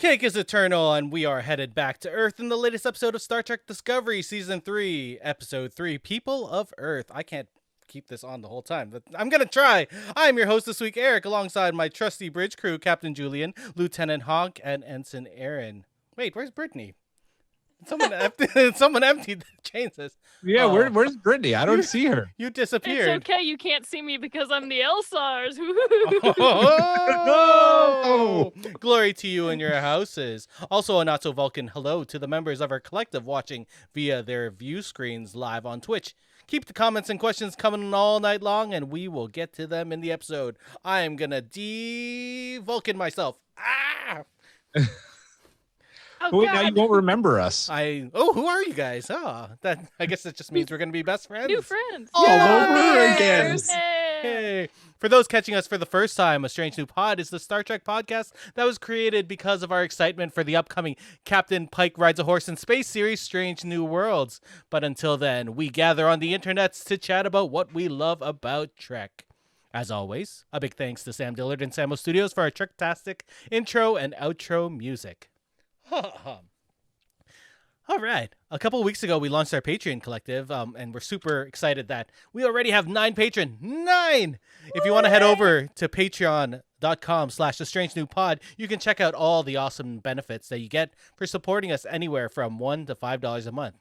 Cake is eternal, and we are headed back to Earth in the latest episode of Star Trek Discovery, Season 3, Episode 3, People of Earth. I can't keep this on the whole time, but I'm going to try. I'm your host this week, Erik, alongside my trusty bridge crew, Captain Julian, Lieutenant Honk, and Ensign Erin. Wait, where's Brittany? Someone emptied the chains. Yeah, where's Brittany? I don't see her. You disappeared. It's okay, you can't see me because I'm the Elsars. Oh! Glory to you and your houses. Also, a not-so-Vulcan hello to the members of our collective watching via their view screens live on Twitch. Keep the comments and questions coming all night long, and we will get to them in the episode. I am going to de-Vulcan myself. Ah! Oh, Wait, now you won't remember us. Who are you guys? I guess that just means we're going to be best friends. New friends. All over again. Hey. For those catching us for the first time, A Strange New Pod is the Star Trek podcast that was created because of our excitement for the upcoming Captain Pike Rides a Horse in Space series, Strange New Worlds. But until then, we gather on the internets to chat about what we love about Trek. As always, a big thanks to Sam Dillard and Samo Studios for our Trektastic intro and outro music. All right. A couple of weeks ago, we launched our Patreon collective, and we're super excited that we already have 9 patrons. 9! If you want to head over to patreon.com/thestrangenewpod, you can check out all the awesome benefits that you get for supporting us anywhere from $1 to $5 a month.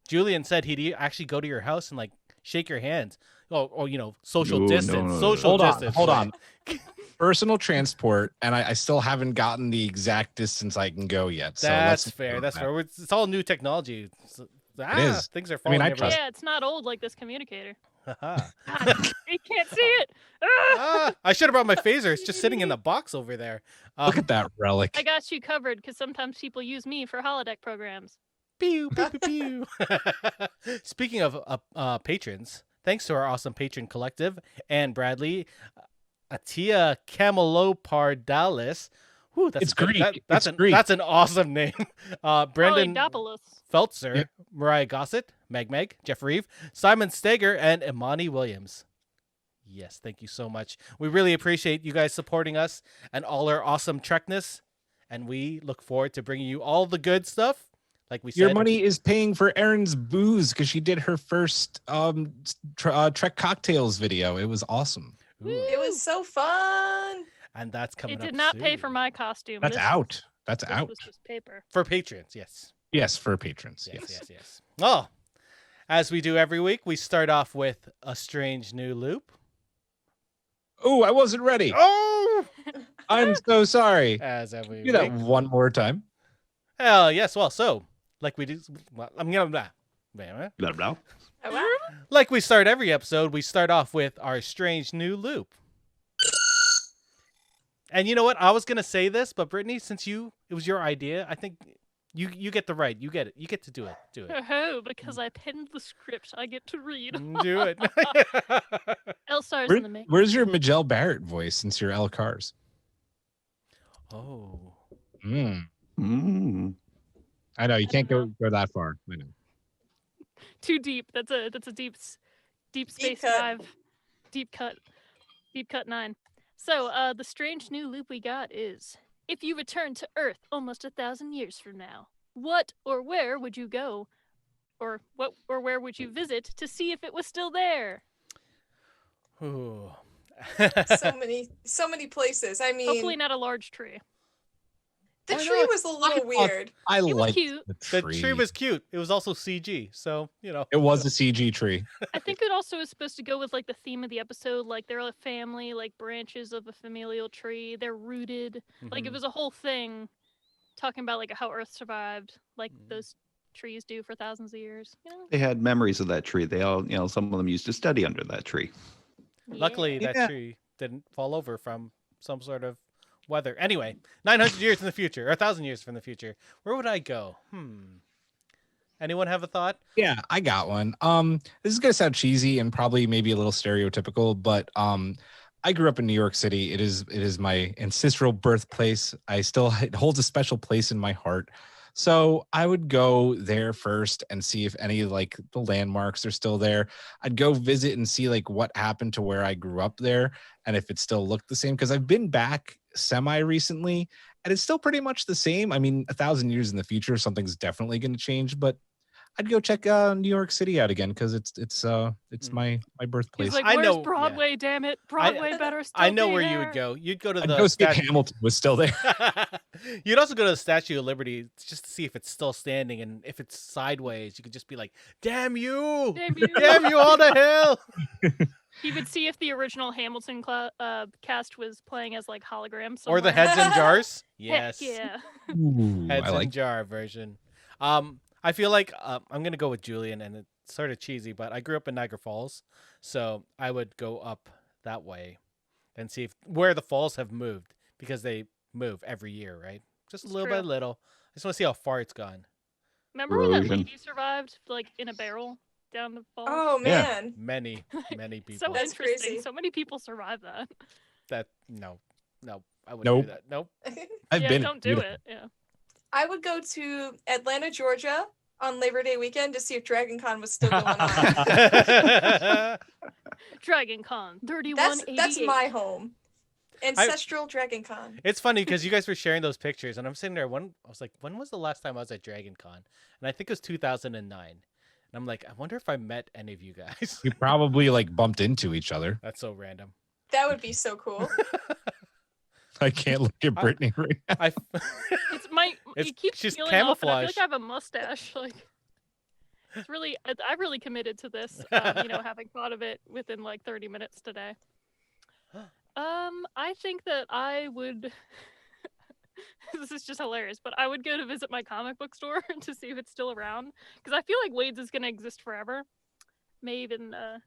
Julian said he'd actually go to your house and like shake your hands. Or social distance. Social distance. Hold on. Personal transport, and I still haven't gotten the exact distance I can go yet. So that's fair. That's fair. It's all new technology. It is. Things are falling. Yeah, it's not old like this communicator. You can't see it. I should have brought my phaser. It's just sitting in the box over there. Look at that relic. I got you covered because sometimes people use me for holodeck programs. Pew, pew, pew, pew. Speaking of patrons, thanks to our awesome patron collective and Bradley, Atia Camelopardalis. It's Greek. That's an awesome name. Brendan Feltzer, yep. Mariah Gossett, Meg, Jeff Reeve, Simon Steger, and Imani Williams. Yes, thank you so much. We really appreciate you guys supporting us and all our awesome Trekness, and we look forward to bringing you all the good stuff. Like we said, your money is paying for Erin's booze because she did her first Trek cocktails video. It was awesome. Ooh. It was so fun. And that's coming up. It did not soon. pay for my costume. That's out. That's this out. Was just paper. For patrons, yes. Yes, for patrons. Yes. Oh, as we do every week, we start off with A Strange New Loop. Oh, I wasn't ready. Oh! I'm so sorry. As every do that one more time. Hell yes. Well, so like we do. Well, I'm gonna blah. Like we start every episode, we start off with our Strange New Loop. And you know what? I was gonna say this, but Brittany, since it was your idea, I think you get the right. You get it. You get to do it. Do it. Oh, because I penned the script, I get to read. Do it. Elstar's in the making. Where's your Majel Barrett voice since you're El Cars? Oh. I know you can't go that far. I know. Too deep. That's a deep space dive. Deep cut 9. So the strange new loop we got is: if you return to Earth almost 1,000 years from now, what or where would you go, or what or where would you visit to see if it was still there? Ooh. so many places. I mean, hopefully not a large tree. The tree was a little weird. I liked cute. the tree. The tree was cute. It was also CG, so It was a CG tree. I think it also is supposed to go with like the theme of the episode, like they're a family, like branches of a familial tree. They're rooted. Mm-hmm. Like it was a whole thing talking about like how Earth survived, like those trees do for thousands of years. They had memories of that tree. They all, some of them used to study under that tree. Yeah. Luckily, that tree didn't fall over from some sort of weather. Anyway, 900 years in the future, or 1,000 years from the future, where would I go? Anyone have a thought? Yeah, I got one. This is gonna sound cheesy and probably maybe a little stereotypical, but I grew up in New York City. It is my ancestral birthplace. It holds a special place in my heart. So I would go there first and see if any like the landmarks are still there. I'd go visit and see like what happened to where I grew up there and if it still looked the same. Because I've been back semi recently and it's still pretty much the same. I mean, 1,000 years in the future, something's definitely going to change, but I'd go check New York City out again because it's my birthplace. He's like, I where's know- Broadway? Damn it, Broadway better still I know be where there. you would go. You'd go to I'd the go see if statue. Hamilton was still there. You'd also go to the Statue of Liberty just to see if it's still standing, and if it's sideways, you could just be like, "Damn you! Damn you. Damn you all to hell!" He would see if the original Hamilton cast was playing as like holograms. Or the somewhere. heads in jars. Heck Yes, yeah. Ooh, heads I in like. jar version. I feel like I'm gonna go with Julian, and it's sort of cheesy, but I grew up in Niagara Falls, so I would go up that way and see where the falls have moved, because they move every year, right? Just It's little true. by little. I just want to see how far it's gone. Remember when that Erosion. lady survived like in a barrel down the falls? Oh Yeah. man. Many people. So That's interesting. crazy. So many people survive that. That no, I wouldn't Nope. do that. Nope. I've yeah, been. don't do Beautiful. it. Yeah. I would go to Atlanta, Georgia on Labor Day weekend to see if Dragon Con was still going on. Dragon Con 3188. That's my home. Ancestral Dragon Con. It's funny because you guys were sharing those pictures, and I'm sitting there. I was like, when was the last time I was at Dragon Con? And I think it was 2009. And I'm like, I wonder if I met any of you guys. You probably like bumped into each other. That's so random. That would be so cool. I can't look at Brittany right now. I It's my. It's- It keeps she's peeling off, and I feel camouflage. like I have a mustache. Like, it's really. I really committed to this. Having thought of it within like 30 minutes today. I think that I would. This is just hilarious, but I would go to visit my comic book store to see if it's still around, because I feel like Wade's is gonna exist forever. Maybe even I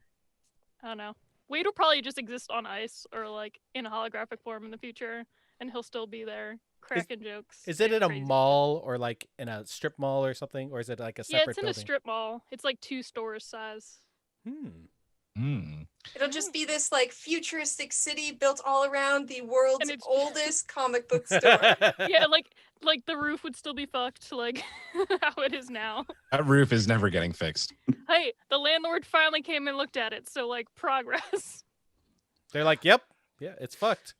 don't know. Wade will probably just exist on ice or like in a holographic form in the future, and he'll still be there cracking jokes. Is it being in a crazy. mall or like in a strip mall or something, or is it like a Yeah, separate it's in building? a strip mall. It's like 2 stores size. It'll just be this like futuristic city built all around the world's And it's- oldest comic book store. Yeah, like the roof would still be fucked, like how it is now. That roof is never getting fixed. Hey, the landlord finally came and looked at it, so like progress. They're like, yep, yeah, it's fucked.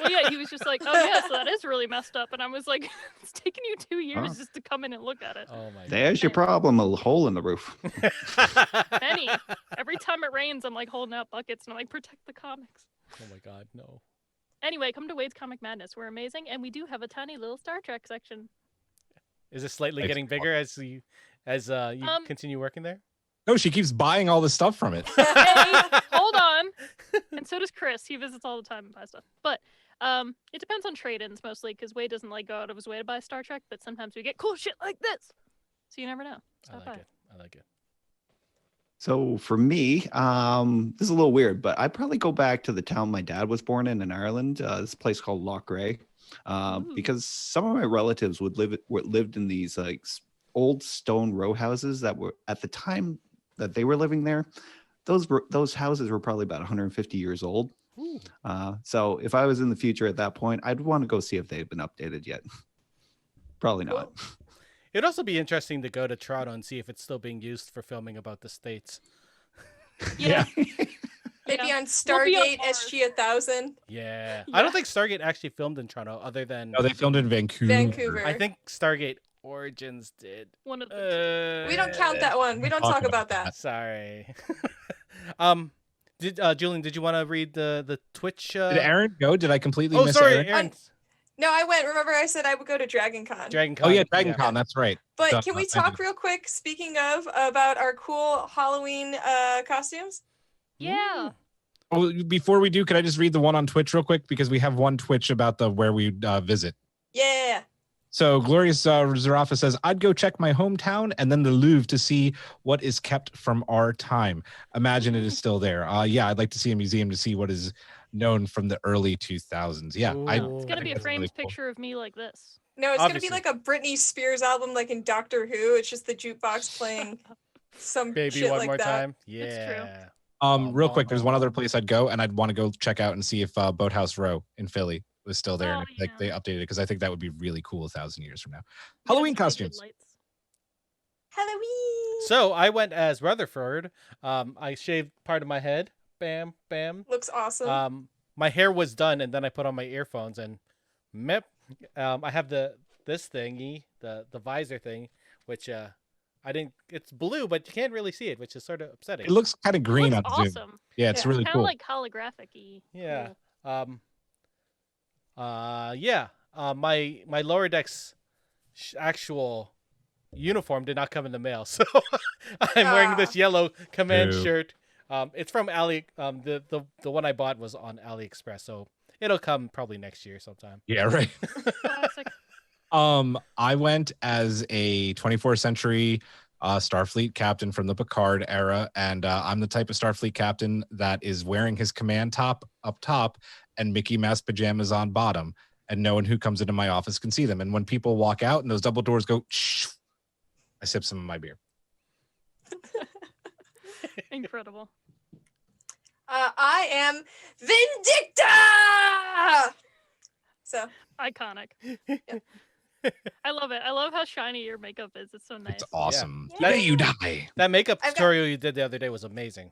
Well, yeah, he was just like, oh yeah, so that is really messed up, and I was like, it's taken you 2 years Huh. just to come in and look at it. Oh my There's your problem, a hole in the roof. god. Penny, every time it rains, I'm like holding out buckets and I'm like, protect the comics. Oh my god, no. Anyway, come to Wade's Comic Madness. We're amazing, and we do have a tiny little Star Trek section. Is it slightly It's getting bigger as you continue working there? No, she keeps buying all the stuff from it. Hey, hold on. And so does Chris. He visits all the time and buys stuff. But it depends on trade-ins mostly, because Wade doesn't like go out of his way to buy Star Trek, but sometimes we get cool shit like this. So you never know. I Stop like by. it. I like it. So for me, this is a little weird, but I'd probably go back to the town my dad was born in Ireland. This place called Loch Gray, because some of my relatives lived in these like old stone row houses that were at the time that they were living there. Those houses were probably about 150 years old. So if I was in the future at that point, I'd want to go see if they've been updated yet. Probably not. It'd also be interesting to go to Toronto and see if it's still being used for filming about the States. Yeah. Maybe Yeah. on We'll be on Stargate Mars. SG-1000. Yeah. I Yeah. don't think Stargate actually filmed in Toronto, other than No, they filmed in Vancouver. Vancouver. I think Stargate Origins did. One of the We don't count that one. We don't Talk talk about about that. Sorry. Julian, did you want to read the Twitch? Did Erin go? Did I completely Oh, miss sorry, Erin? Aaron. No, I went. Remember, I said I would go to Dragon Con. Dragon Con. Oh yeah, Dragon Con. That's right. But Done. can we I talk did. real quick, speaking of, about our cool Halloween costumes? Yeah. Oh, before we do, could I just read the one on Twitch real quick, because we have one Twitch about the where we visit. Yeah. So Glorious Zarafa says, I'd go check my hometown and then the Louvre to see what is kept from our time. Imagine it is still there. Yeah, I'd like to see a museum to see what is known from the early 2000s. Yeah, Ooh. It's gonna be a that's framed really cool. picture of me like this. No, it's going to Obviously. be like a Britney Spears album like in Doctor Who. It's just the jukebox playing some Baby, shit one like more that. time. It's true. Yeah. Real quick, there's one other place I'd go, and I'd want to go check out and see if Boathouse Row in Philly was still there, Oh, and if, like yeah. they updated it, because I think that would be really cool 1,000 years from now. We Halloween have painted costumes. lights. Halloween. So I went as Rutherford. I shaved part of my head. Bam, bam. Looks awesome. My hair was done, and then I put on my earphones, and meh, I have this thingy, the visor thing, which I didn't. It's blue, but you can't really see it, which is sort of upsetting. It looks kind of green Looks on Zoom. awesome. Yeah, it's Yeah. really Kind of cool. like holographic-y. Yeah. Cool. Yeah. My lower decks actual uniform did not come in the mail, so I'm wearing this yellow command Ew. shirt. It's from the one I bought was on AliExpress, so it'll come probably next year sometime. Yeah, right. Classic. I went as a 24th century Starfleet captain from the Picard era, and I'm the type of Starfleet captain that is wearing his command top up top and Mickey Mouse pajamas on bottom, and no one who comes into my office can see them. And when people walk out and those double doors go, shh, I sip some of my beer. Incredible. I am Vindicta. So Iconic. I love it. I love how shiny your makeup is. It's so nice. It's awesome. Yeah. Today you die. That makeup I've got- tutorial you did the other day was amazing.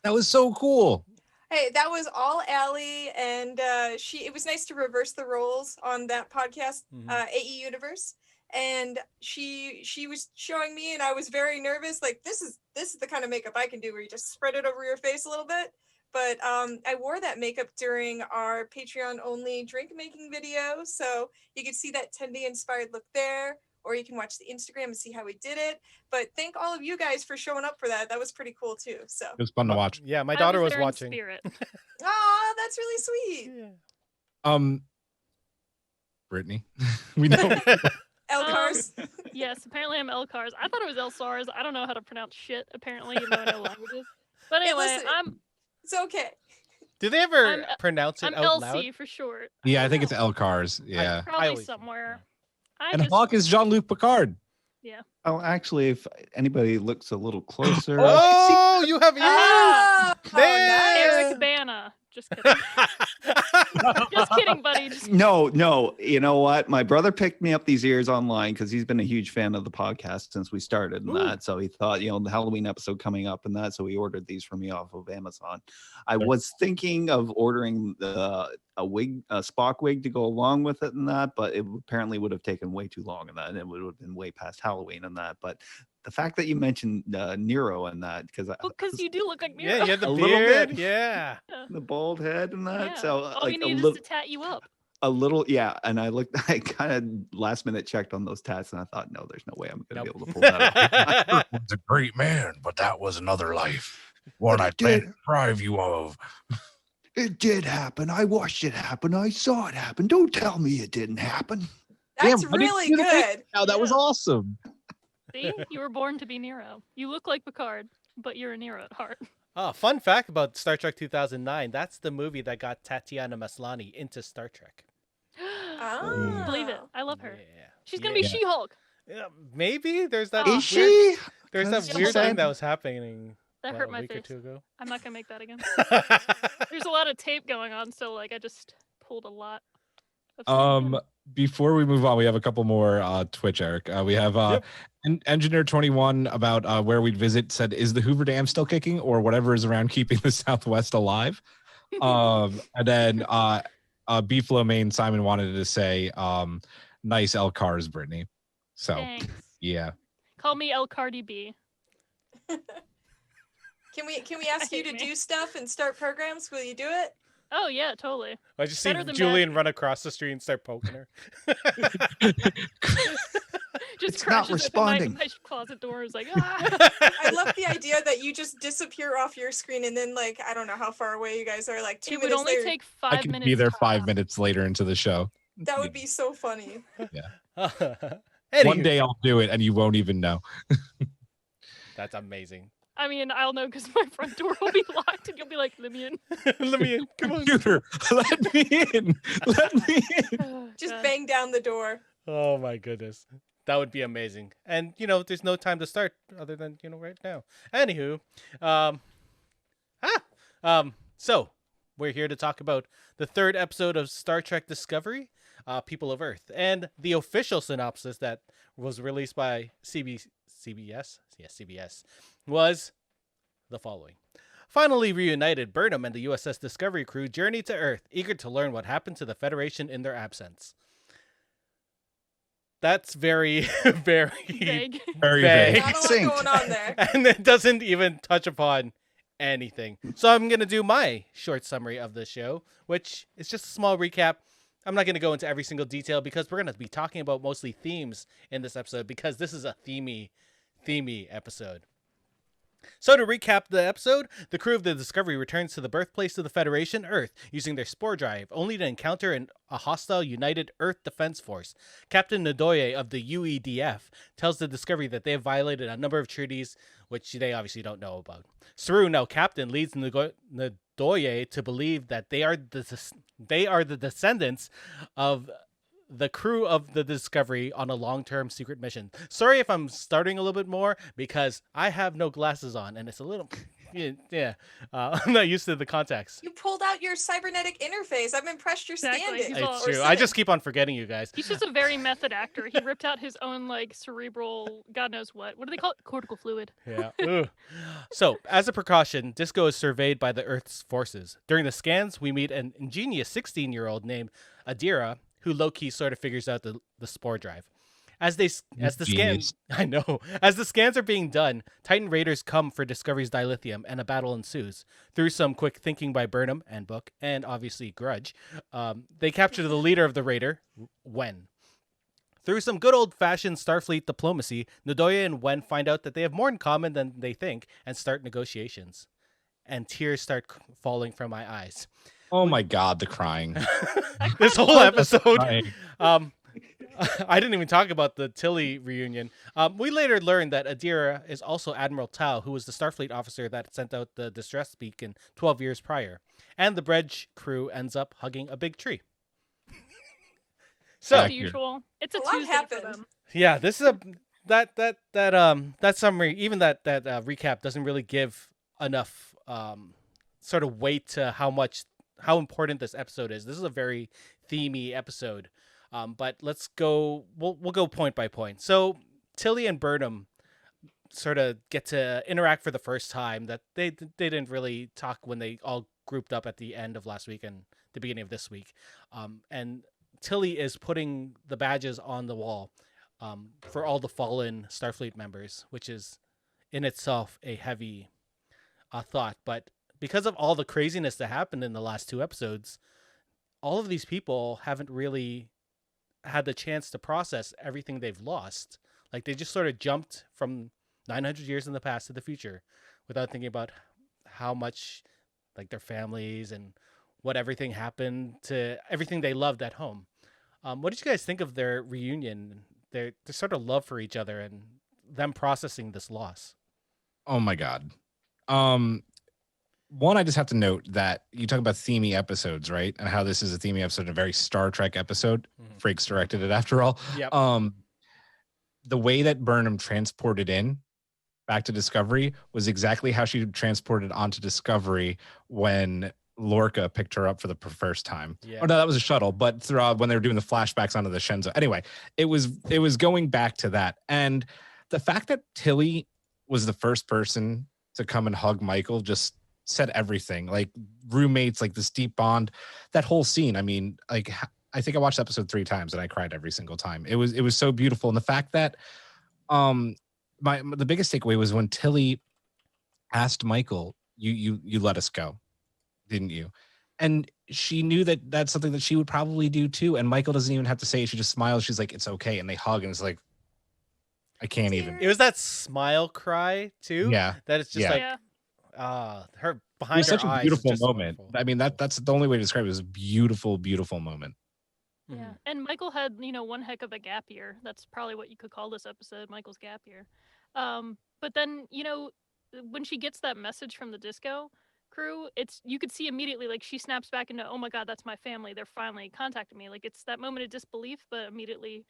That was so cool. hey, that was all Allie, and it was nice to reverse the roles on that podcast, Mhm. AE Universe. And she was showing me, and I was very nervous. Like this is the kind of makeup I can do, where you just spread it over your face a little bit. But I wore that makeup during our Patreon only drink making video, so you can see that Tendy inspired look there, or you can watch the Instagram and see how we did it. But thank all of you guys for showing up for that. That was pretty cool too. So, It was fun to watch. Yeah, my I daughter was there in watching. Spirit. oh, that's really sweet. Yeah. Brittany, we know. Elcars. Yes, apparently I'm Elcars. I thought it was Elsars. I don't know how to pronounce shit, apparently, even though I know languages. But Hey, anyway, listen, it's okay. Do they ever I'm- pronounce it I'm out LC loud? for short. Yeah, I think it's Elcars. Yeah, Probably always- somewhere. I and just, Hawk is Jean-Luc Picard. Oh, actually, if anybody looks a little closer, Oh, you have ears. Oh, There. Eric Bana. Just kidding. Just kidding, buddy. Just no, you know what? My brother picked me up these ears online because he's been a huge fan of the podcast since we started and that. So he thought, the Halloween episode coming up and that. So he ordered these for me off of Amazon. I was thinking of ordering a Spock wig to go along with it and that, but it apparently would have taken way too long and that, and it would have been way past Halloween and that. But the fact that you mentioned Nero and that, because you do look like Nero. Yeah, you have the A little beard. bit. Yeah. the bald head and that. Yeah. So All like you a need is little. to tat you up. A little, yeah. And I kind of last minute checked on those tats and I thought, no, there's no way I'm going to Nope. be able to pull that off. Was a great man, but that was another life. What I plan to deprive you of. It did happen. I watched it happen. I saw it happen. Don't tell me it didn't happen. That's Damn, I didn't really see the good. Now that was Yeah. awesome. See, you were born to be Nero. You look like Picard, but you're a Nero at heart. Oh, fun fact about Star Trek 2009. That's the movie that got Tatiana Maslany into Star Trek. Ah. Believe it. I love her. Yeah. She's gonna be Yeah. She-Hulk. Yeah, maybe there's that. Oh. weird- Is she? There's that Because weird she thing said- that was happening. That what, hurt a my week or face. two ago. I'm not gonna make that again. There's a lot of tape going on, so like I just pulled a lot. Of stuff in. Before we move on, we have a couple more Twitch, Eric. We have Yep. Engineer 21 about where we'd visit said, is the Hoover Dam still kicking or whatever is around keeping the Southwest alive? And then Beefalo Main Simon wanted to say, nice L cars, Brittany. So Thanks. yeah. Call me El Cardi B. Can we ask you hate to me. do stuff and start programs? Will you do it? Oh yeah, totally. I just see Better than Julian run across the street and start poking her. Just It's not crashes open responding. my closet door. Is like, ah. I love the idea that you just disappear off your screen and then like I don't know how far away you guys are. Like 2 It would minutes only later. take I 5 could minutes. be there tops. 5 minutes later into the show. That would be so funny. Anywho, One day I'll do it and you won't even know. That's amazing. I mean, I'll know because my front door will be locked, and you'll be like, "Let me in." Let me in. Come on. Computer, let me in. Let me in. Oh, Just God. bang down the door. Oh my goodness. That would be amazing. And there's no time to start other than, right now. Anywho, so we're here to talk about the third episode of Star Trek Discovery, People of Earth. And the official synopsis that was released by CBS was the following. Finally reunited, Burnham and the USS Discovery crew journey to Earth, eager to learn what happened to the Federation in their absence. That's very, very Vague. Very vague. vague. Not a lot Succinct. going on there. And it doesn't even touch upon anything. So I'm going to do my short summary of the show, which is just a small recap. I'm not going to go into every single detail because we're going to be talking about mostly themes in this episode because this is a themey episode. So to recap the episode, the crew of the Discovery returns to the birthplace of the Federation, Earth, using their spore drive, only to encounter a hostile United Earth Defense Force. Captain Ndoye of the UEDF tells the Discovery that they have violated a number of treaties, which they obviously don't know about. Saru, now captain, leads Ndoye to believe that they are the descendants of the crew of the Discovery on a long-term secret mission. Sorry if I'm starting a little bit more because I have no glasses on and it's a little, I'm not used to the context. You pulled out your cybernetic interface. I'm impressed you're Exactly. standing. He's all- It's or true. I just sitting. keep on forgetting you guys. He's just a very method actor. He ripped out his own like cerebral, God knows what. What do they call it? Cortical fluid. Yeah. Ugh. So, as a precaution, Disco is surveyed by the Earth's forces. During the scans, we meet an ingenious 16-year-old named Adira, who low-key sort of figures out the spore drive. As the Genius. scans are being done, Titan Raiders come for Discovery's dilithium, and a battle ensues. Through some quick thinking by Burnham and Book, and obviously Grudge, they capture the leader of the Raider, Wen. Through some good old-fashioned Starfleet diplomacy, Ndoye and Wen find out that they have more in common than they think and start negotiations. And tears start falling from my eyes. Oh my God, the crying. This whole episode, Crying. I didn't even talk about the Tilly reunion. We later learned that Adira is also Admiral Tau, who was the Starfleet officer that sent out the distress beacon 12 years prior. And the bridge crew ends up hugging a big tree. So, As Accurate. usual. It's a A lot Tuesday for happened. them. yeah, this is that summary, even that recap doesn't really give enough sort of weight to how important this episode is. This is a very themey episode. But let's go. We'll go point by point. So Tilly and Burnham sort of get to interact for the first time. That they didn't really talk when they all grouped up at the end of last week and the beginning of this week. And Tilly is putting the badges on the wall for all the fallen Starfleet members, which is in itself a heavy thought. But because of all the craziness that happened in the last two episodes, all of these people haven't really had the chance to process everything they've lost. Like they just sort of jumped from 900 years in the past to the future without thinking about how much like their families and what everything happened to everything they loved at home. What did you guys think of their reunion, their sort of love for each other and them processing this loss? Oh my God. One, I just have to note that you talk about themey episodes, right? And how this is a themey episode, a very Star Trek episode. Mhm. Frakes directed it after all. Yep. The way that Burnham transported in back to Discovery was exactly how she transported onto Discovery when Lorca picked her up for the first time. Yeah. Oh no, that was a shuttle, but throughout when they were doing the flashbacks onto the Shenzhou. Anyway, it was going back to that. And the fact that Tilly was the first person to come and hug Michael just said everything. Like roommates, like this deep bond, that whole scene. I mean, like I think I watched episode 3 times and I cried every single time. It was so beautiful. And the fact that the biggest takeaway was when Tilly asked Michael, you let us go, didn't you? And she knew that that's something that she would probably do too. And Michael doesn't even have to say it. She just smiles. She's like, it's okay. And they hug and it's like, I can't even. It was that smile cry too. Yeah. That it's just Yeah. like Yeah. her It behind was her such a eyes. beautiful is just moment. wonderful. I mean, that's the only way to describe it. It was a beautiful, beautiful moment. Mhm. Yeah. And Michael had, one heck of a gap year. That's probably what you could call this episode, Michael's gap year. But then, when she gets that message from the disco crew, you could see immediately, like, she snaps back into, oh my God, that's my family. They're finally contacting me. Like, it's that moment of disbelief, but immediately,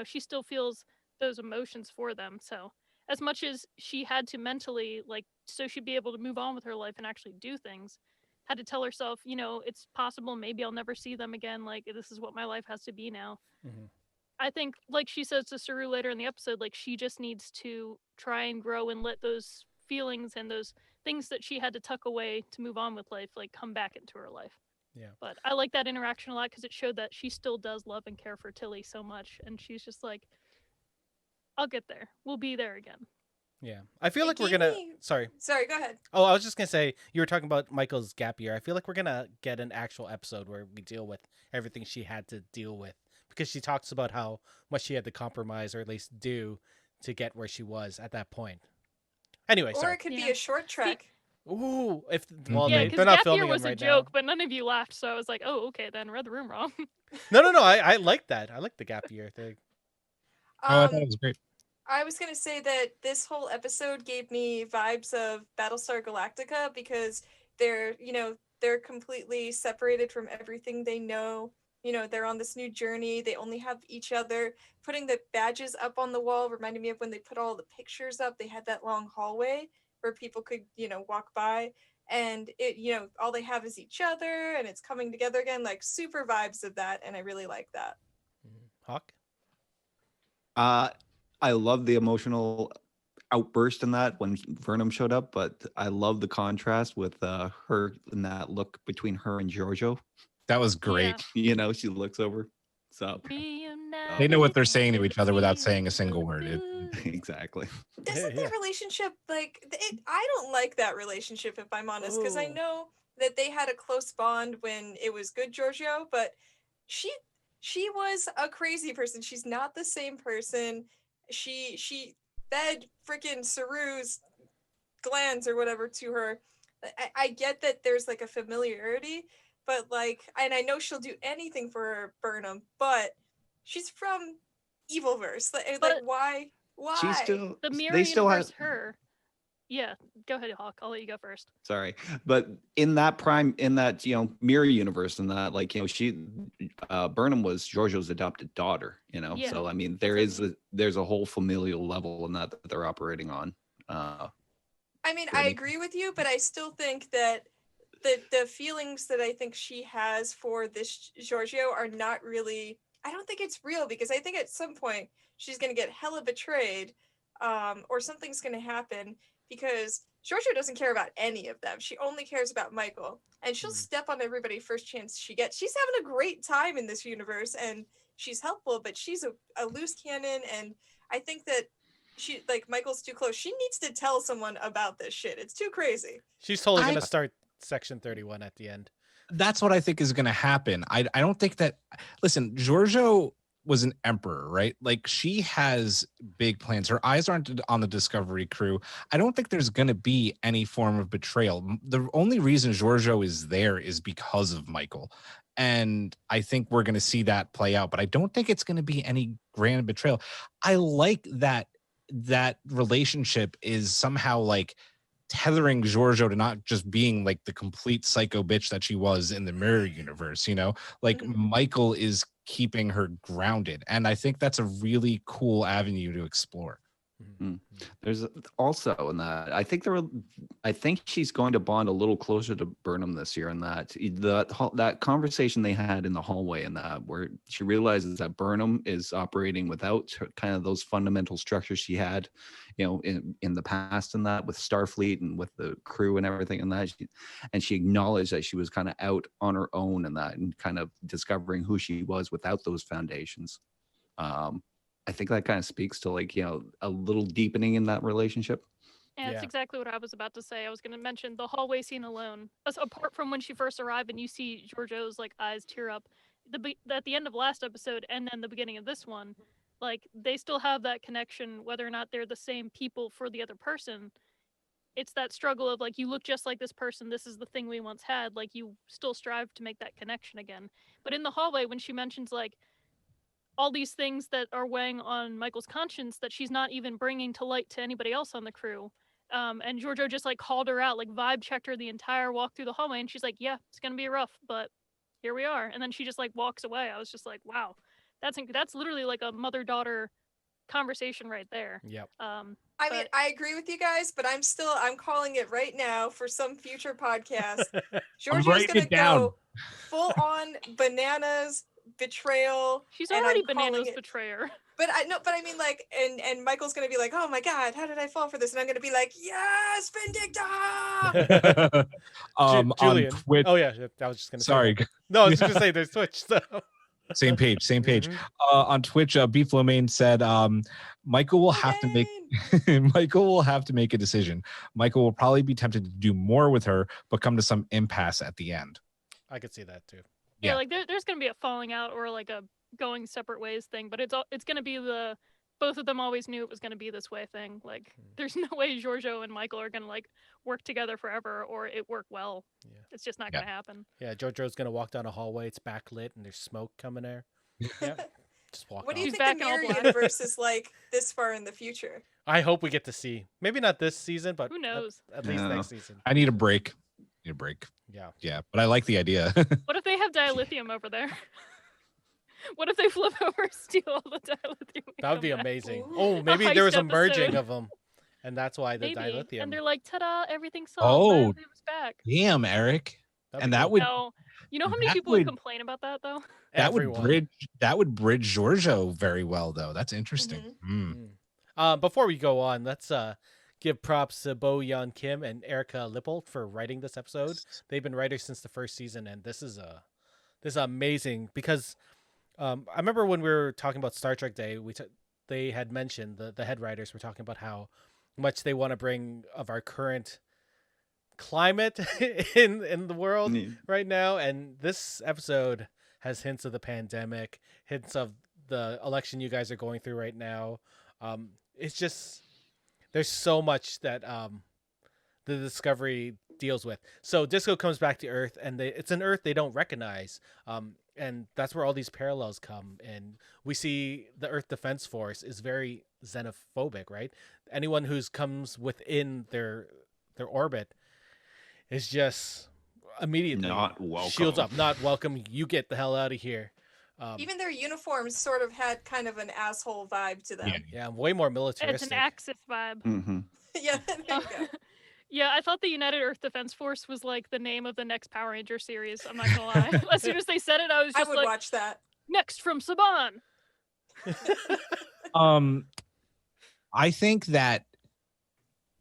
she still feels those emotions for them. So as much as she had to mentally, like, so she'd be able to move on with her life and actually do things, had to tell herself, it's possible, maybe I'll never see them again. Like, this is what my life has to be now. Mhm. I think, like she says to Saru later in the episode, like, she just needs to try and grow and let those feelings and those things that she had to tuck away to move on with life, like, come back into her life. Yeah. But I like that interaction a lot because it showed that she still does love and care for Tilly so much, and she's just like, I'll get there. We'll be there again. Yeah. I feel It like we're gave gonna. me- Sorry. Sorry, go ahead. Oh, I was just gonna say you were talking about Michael's gap year. I feel like we're gonna get an actual episode where we deal with everything she had to deal with because she talks about how much she had to compromise or at least do to get where she was at that point. Anyway, Or sorry. it could be Yeah. a short trek. Ooh, if Yeah, they're because not gap year filming was them a right joke, now. but none of you laughed, so I was like, oh, okay, then read the room wrong. No. I like that. I like the gap year thing. Oh, I thought it was great. I was gonna say that this whole episode gave me vibes of Battlestar Galactica because they're completely separated from everything they know. They're on this new journey. They only have each other. Putting the badges up on the wall reminded me of when they put all the pictures up. They had that long hallway where people could, walk by. And all they have is each other and it's coming together again, like super vibes of that. And I really like that. Hawk. I love the emotional outburst in that when Burnham showed up, but I love the contrast with her and that look between her and Giorgio. That was great. She looks over. So They know what they're saying to each other without saying a single word. exactly. Doesn't their relationship I don't like that relationship, if I'm honest, because I Ooh. know that they had a close bond when it was good Giorgio, but she was a crazy person. She's not the same person. She fed freaking Saru's glands or whatever to her. I get that there's like a familiarity, but and I know she'll do anything for Burnham, but she's from Evilverse. Like why? She's still the mirror they still universe have her. Yeah, go ahead, Hawk. I'll let you go first. sorry, but in that mirror universe, and that Burnham was Giorgio's adopted daughter. Yeah. So I mean That's there's a whole familial level in that they're operating on. I mean, I Brittany. agree with you, but I still think that the feelings that I think she has for this Giorgio are not really. I don't think it's real because I think at some point she's gonna get hella betrayed, or something's gonna happen because Giorgio doesn't care about any of them. She only cares about Michael, and she'll step on everybody first chance she gets. She's having a great time in this universe, and she's helpful, but she's a loose cannon, and I think that Michael's too close. She needs to tell someone about this shit. It's too crazy. She's totally gonna start Section 31 at the end. That's what I think is going to happen. I don't think that. Listen, Giorgio was an emperor, right? Like she has big plans. Her eyes aren't on the Discovery crew. I don't think there's going to be any form of betrayal. The only reason Giorgio is there is because of Michael. And I think we're going to see that play out, but I don't think it's going to be any grand betrayal. I like that relationship is somehow like tethering Giorgio to not just being like the complete psycho bitch that she was in the mirror universe, like Michael is keeping her grounded. And I think that's a really cool avenue to explore. There's also in that I think she's going to bond a little closer to Burnham this year, and that conversation they had in the hallway, and that where she realizes that Burnham is operating without kind of those fundamental structures she had, in the past, and that with Starfleet and with the crew and everything, and that she acknowledged that she was kind of out on her own, and kind of discovering who she was without those foundations. I think that kind of speaks to a little deepening in that relationship. Yeah, that's exactly what I was about to say. I was going to mention the hallway scene alone. Apart from when she first arrived and you see Giorgio's eyes tear up at the end of last episode and then the beginning of this one, they still have that connection, whether or not they're the same people for the other person. It's that struggle of you look just like this person. This is the thing we once had. You still strive to make that connection again. But in the hallway, when she mentions all these things that are weighing on Michael's conscience that she's not even bringing to light to anybody else on the crew. And Giorgio just called her out, vibe checked her the entire walk through the hallway. And she's like, yeah, it's going to be rough, but here we are. And then she just walks away. I was just like, wow, that's literally a mother-daughter conversation right there. Yep. I mean, I agree with you guys, but I'm calling it right now for some future podcast. Giorgio's going to go full on bananas, betrayal. She's already bananas betrayer. But I mean, like, and Michael's gonna be like, oh my god, how did I fall for this? And I'm gonna be like, yes, Vindicta. On Julian. Twitch. Oh yeah, I was just gonna Sorry. say that. No, I was just gonna say there's Twitch. So. Same page. Mhm. On Twitch, Beeflomain said, Michael will have to make Michael will have to make a decision. Michael will probably be tempted to do more with her, but come to some impasse at the end. I could see that too. Yeah, Yeah. like there's gonna be a falling out or like a going separate ways thing, but it's gonna be the both of them always knew it was gonna be this way thing. Like there's no way Giorgio and Michael are gonna like work together forever or it work well. Yeah. It's just not gonna happen. Yeah, JoJo's gonna walk down a hallway. It's backlit and there's smoke coming there. Yeah, just walk. What do off. you She's think back the in all mirror black. universe is like this far in the future? I hope we get to see. Maybe not this season, but Who knows? At least No. next season. I need a break. Yeah. Yeah, but I like the idea. What if they have dilithium over there? What if they flip over and steal all the dilithium? and That would come be back? amazing. Ooh. Oh, A maybe there was a heist merging episode. of them, and that's why the Maybe. dilithium. And they're like, ta-da, everything's Oh. solved. Dilithium's back. Damn, Eric. That'd And be that cool. would No. You know how many that people would would- complain about that though? Everyone. that would bridge Giorgio very well though. That's interesting. Before we go on, let's give props to Bo Yeon Kim and Erica Lippold for writing this episode. They've been writers since the first season, and this is amazing because I remember when we were talking about Star Trek Day, they had mentioned the head writers were talking about how much they want to bring of our current climate in the world right now, and this episode has hints of the pandemic, hints of the election you guys are going through right now. It's just there's so much that the Discovery deals with. So Disco comes back to Earth, and it's an Earth they don't recognize, and that's where all these parallels come. And we see the Earth Defense Force is very xenophobic, right? Anyone who's comes within their orbit is just immediately Not welcome. shields up, not welcome. You get the hell out of here. Even their uniforms sort of had kind of an asshole vibe to them. Yeah, way more It's militaristic. an Axis vibe. Mm-hmm. Yeah, there you go. Yeah, I thought the United Earth Defense Force was like the name of the next Power Ranger series. I'm not gonna lie. As soon as they said it, I was I just would like, watch that. next from Saban. I think that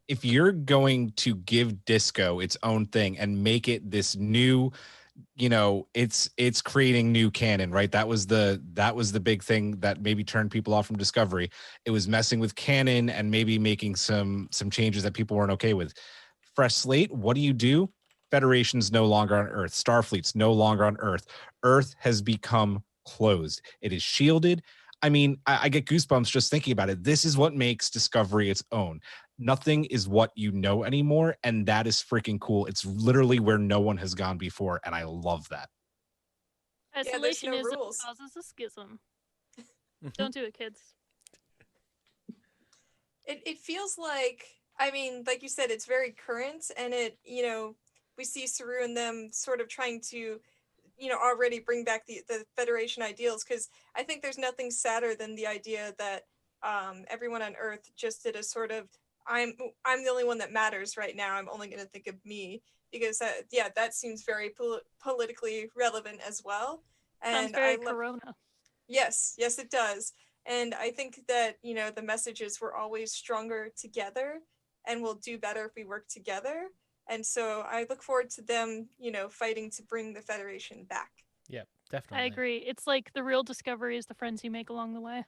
if you're going to give disco its own thing and make it this new, it's creating new canon, right? That was the big thing that maybe turned people off from Discovery. It was messing with canon and maybe making some changes that people weren't okay with. Fresh slate, what do? Federation's no longer on Earth. Starfleet's no longer on Earth. Earth has become closed. It is shielded. I mean, I get goosebumps just thinking about it. This is what makes Discovery its own. Nothing is what you know anymore, and that is freaking cool. It's literally where no one has gone before, and I love that. Yeah, there's no Isolationism rules. causes a schism. Don't do it, kids. It feels like, I mean, like you said, it's very current, and we see Saru and them sort of trying to, already bring back the Federation ideals, because I think there's nothing sadder than the idea that everyone on Earth just did a sort of, I'm the only one that matters right now. I'm only going to think of me, because that seems very politically relevant as well. And Sounds very Corona. Yes, it does. And I think that, the message is we're always stronger together, and we'll do better if we work together. And so I look forward to them, fighting to bring the Federation back. Yeah, definitely. I agree. It's like the real Discovery is the friends you make along the way.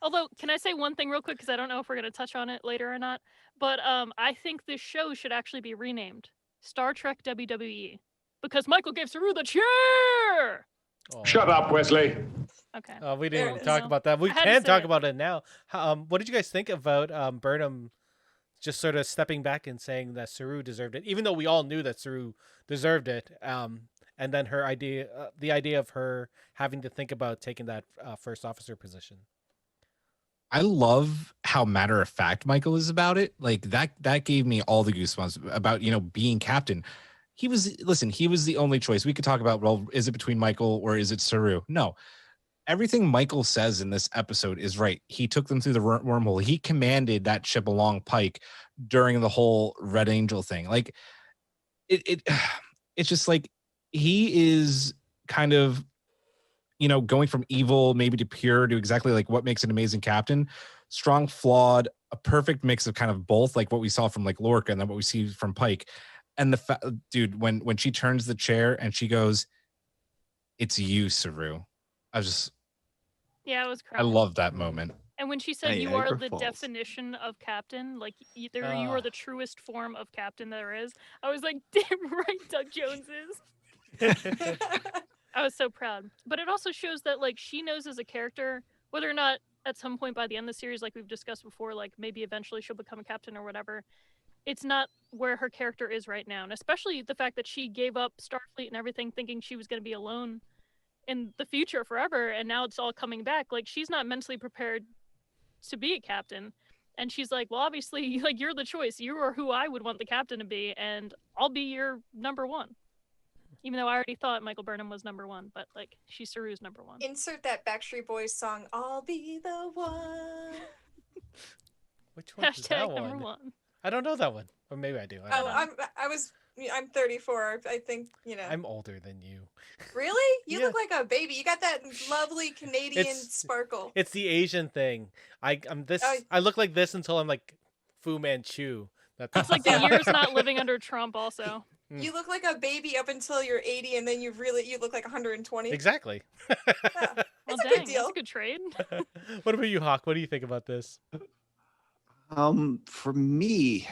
Although, can I say one thing real quick? Because I don't know if we're going to touch on it later or not. But I think this show should actually be renamed Star Trek WWE. Because Michael gave Saru the chair! Oh. Shut up, Wesley. Okay. We There didn't it talk is. about that. We I had to can say talk it. about it now. What did you guys think about Burnham just sort of stepping back and saying that Saru deserved it, even though we all knew that Saru deserved it? And then her idea, the idea of her having to think about taking that first officer position. I love how matter of fact Michael is about it. Like that gave me all the goosebumps about, being captain. He was the only choice. We could talk about, well, is it between Michael or is it Saru? No. Everything Michael says in this episode is right. He took them through the wormhole. He commanded that ship along Pike during the whole Red Angel thing. Like it's just like he is kind of going from evil maybe to pure to exactly like what makes an amazing captain. Strong, flawed, a perfect mix of kind of both, like what we saw from like Lorca and then what we see from Pike. And dude, when she turns the chair and she goes, "It's you, Saru." I was Yeah, it was I crying. love that moment. And when she said Hey, you are Niagara the Falls. definition of captain, like either you are the truest form of captain there is, I was like, damn right, Doug Jones is. I was so proud. But it also shows that like she knows as a character, whether or not at some point by the end of the series, like we've discussed before, like maybe eventually she'll become a captain or whatever, it's not where her character is right now. And especially the fact that she gave up Starfleet and everything thinking she was going to be alone in the future forever, and now it's all coming back. Like she's not mentally prepared to be a captain. And she's like, well, obviously, like you're the choice. You are who I would want the captain to be, and I'll be your number one. Even though I already thought Michael Burnham was number one, but like she's Saru's number one. Insert that Backstreet Boys song, "I'll Be the One." Which one is that Hashtag number one? one. I don't know that one, or maybe I do. I don't know. I'm 34. I think I'm older than you. Really? You Yeah. look like a baby. You got that lovely Canadian It's- sparkle. It's the Asian thing. I'm this. I look like this until I'm like Fu Manchu. It's like the years not living under Trump also. You look like a baby up until you're 80, and then you look like 120. Exactly. Yeah, Well, it's a dang, good deal. that's a good trade. What about you, Hawk? What do you think about this? For me,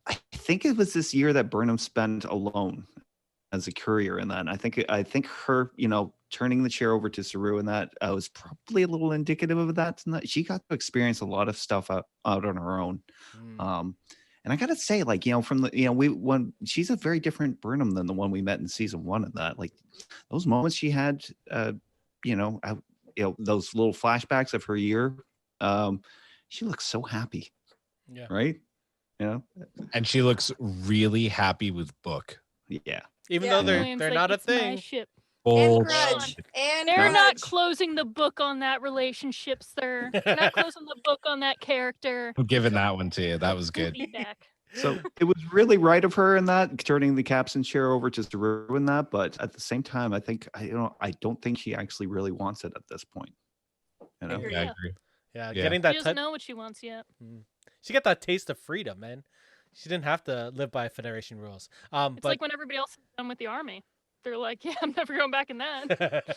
I think it was this year that Burnham spent alone as a courier in that. And I think her, turning the chair over to Saru and that was probably a little indicative of that. She got to experience a lot of stuff out on her own. And I gotta say, like, from the, she's a very different Burnham than the one we met in season 1 of that. Like those moments she had, those little flashbacks of her year, she looks so happy. Yeah. Right. And she looks really happy with Book. Yeah. Even Yeah. though Julian's they're like, not a "It's my thing. ship." And Bullshit. Grudge. And They're not Grudge. closing the book on that relationship, sir. They're not closing the book on that character. I'm giving that one to you. That was good. Feedback. So it was really right of her in that, turning the captain's chair over to Saru in that. But at the same time, I don't think she actually really wants it at this point. Agreed. Yeah, I agree. Yeah, Yeah. getting She that. doesn't know what she wants yet. She got that taste of freedom, man. She didn't have to live by Federation rules. It's But like when everybody else is done with the army. They're like, yeah, I'm never going back in that.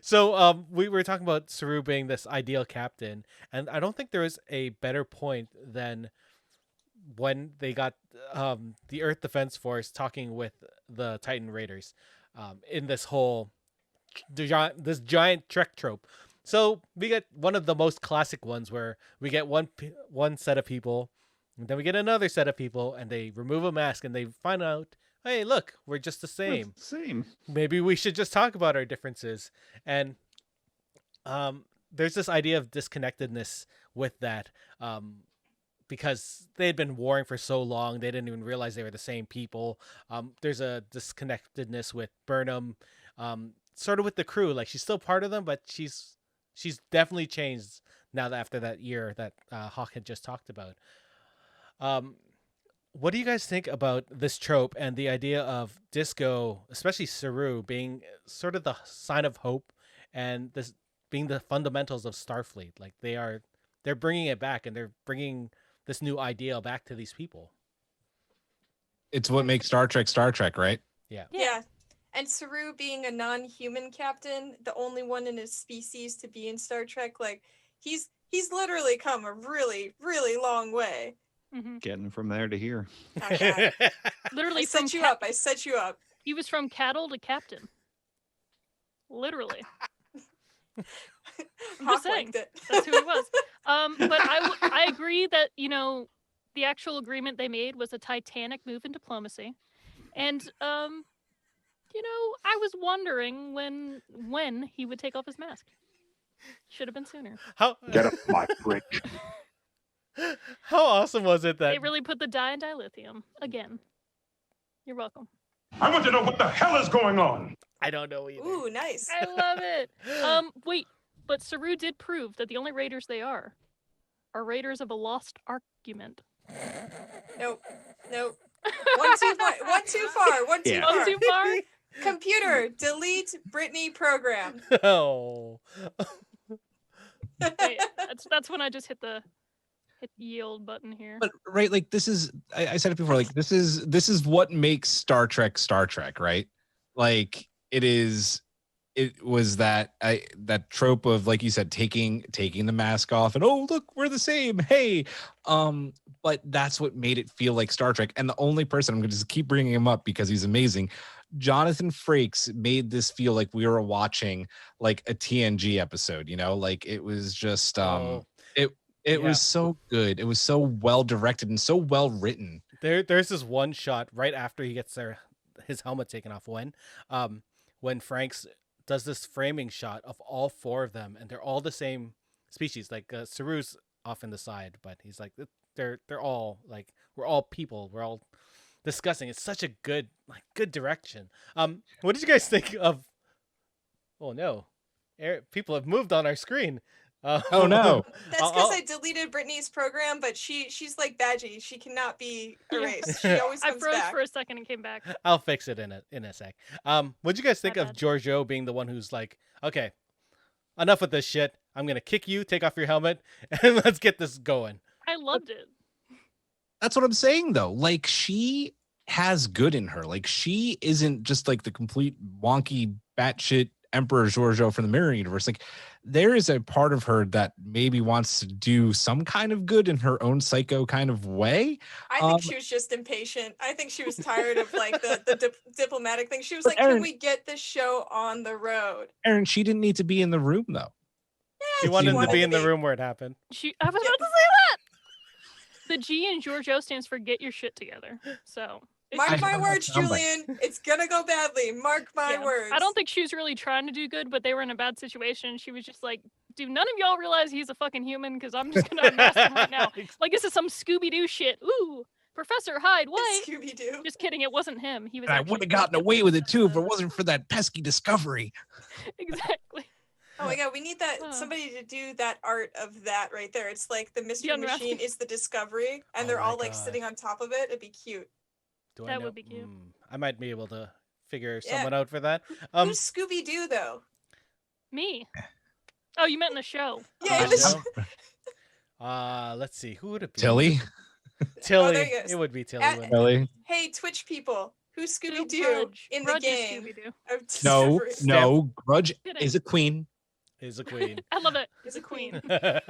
So we were talking about Saru being this ideal captain, and I don't think there was a better point than when they got the Earth Defense Force talking with the Titan Raiders in this whole this giant Trek trope. So we get one of the most classic ones where we get one set of people, and then we get another set of people, and they remove a mask and they find out, hey, look, we're just the same. Same. Maybe we should just talk about our differences. And there's this idea of disconnectedness with that because they had been warring for so long, they didn't even realize they were the same people. There's a disconnectedness with Burnham, sort of with the crew. Like she's still part of them, but she's definitely changed now that after that year that Hawk had just talked about. What do you guys think about this trope and the idea of Disco, especially Saru, being sort of the sign of hope and this being the fundamentals of Starfleet? Like they're bringing it back and they're bringing this new ideal back to these people. It's what makes Star Trek, right? Yeah. And Saru being a non-human captain, the only one in his species to be in Star Trek, like he's literally come a really, really long way. Mm-hmm. Getting from there to here. Oh, God. Literally, I set you up. I set you up. He was from cattle to captain. Literally. I'm Hawk just saying. liked it. That's who he was. But I agree that, the actual agreement they made was a titanic move in diplomacy. And, I was wondering when he would take off his mask. Should have been sooner. Get up, my prick. How awesome was it that They really put the dye in dilithium. Again. You're welcome. I want to know what the hell is going on. I don't know either. Ooh, nice. I love it. Wait, but Saru did prove that the only raiders they are raiders of a lost argument. Nope. One too far. One too Yeah. far. Oh, too far? Computer, delete Brittany program. Oh. Wait, that's when I just hit yield button here. But right, like this is I said it before, like this is what makes Star Trek, right? Like it was that trope of, like you said, taking the mask off and, oh look, we're the same, hey. But that's what made it feel like Star Trek. And the only person, I'm gonna just keep bringing him up because he's amazing, Jonathan Frakes, made this feel like we were watching like a TNG episode, like it was just it was so good. It was so well directed and so well written. There's this one shot right after he gets his helmet taken off, when Franks does this framing shot of all 4 of them, and they're all the same species. Like Saru's off in the side, but he's like, they're all like, we're all people. We're all discussing. It's such a good direction. What did you guys think of? Oh no, people have moved on our screen. Oh no. That's because I deleted Brittany's program, but she's like Badgie. She cannot be erased. She always I comes froze back. for a second and came back. I'll fix it in a sec. What'd you guys think My of bad. Giorgio being the one who's like, okay, enough with this shit. I'm gonna kick you, take off your helmet, and let's get this going. I loved it. That's what I'm saying though. Like, she has good in her. Like, she isn't just like the complete wonky batshit Emperor Giorgio from the Mirror Universe. Like, there is a part of her that maybe wants to do some kind of good in her own psycho kind of way. I think she was just impatient. I think she was tired of like the diplomatic thing. She was like, Erin, can we get this show on the road? Erin, she didn't need to be in the room though. She wanted to be in the room where it happened. I was about to say that. The G in Giorgio stands for get your shit together. So Mark my words, soundbite. Julian. It's gonna go badly. Mark my words. I don't think she was really trying to do good, but they were in a bad situation. She was just like, dude, none of y'all realize he's a fucking human because I'm just gonna unmask him right now. Like, this is some Scooby-Doo shit. Ooh, Professor Hyde, wait. Scooby-Doo. Just kidding, it wasn't him. He was I actually would have gotten away with it too if it wasn't for that pesky discovery. Exactly. Oh my god, we need that Oh. somebody to do that art of that right there. It's like the mystery unmasking. machine is the discovery, and Oh they're my all like God. sitting on top of it. It'd be cute. Do I That know? would be cute. I might be able to figure Yeah. someone out for that. Who's Scooby-Doo though? Me. Oh, you meant in the show. Yeah, Oh, it was- no? Let's see. Who would it be? Tilly? Tilly. Oh, there you go. It would be Tilly. At- wouldn't it? Tilly? Hey, Twitch people, who's Still Scooby-Doo Grudge. in the Grudge is game? Scooby-Doo. of No, Discovery? no. Grudge Kidding. is a queen. Is a queen. I love it. Is It's a a queen. They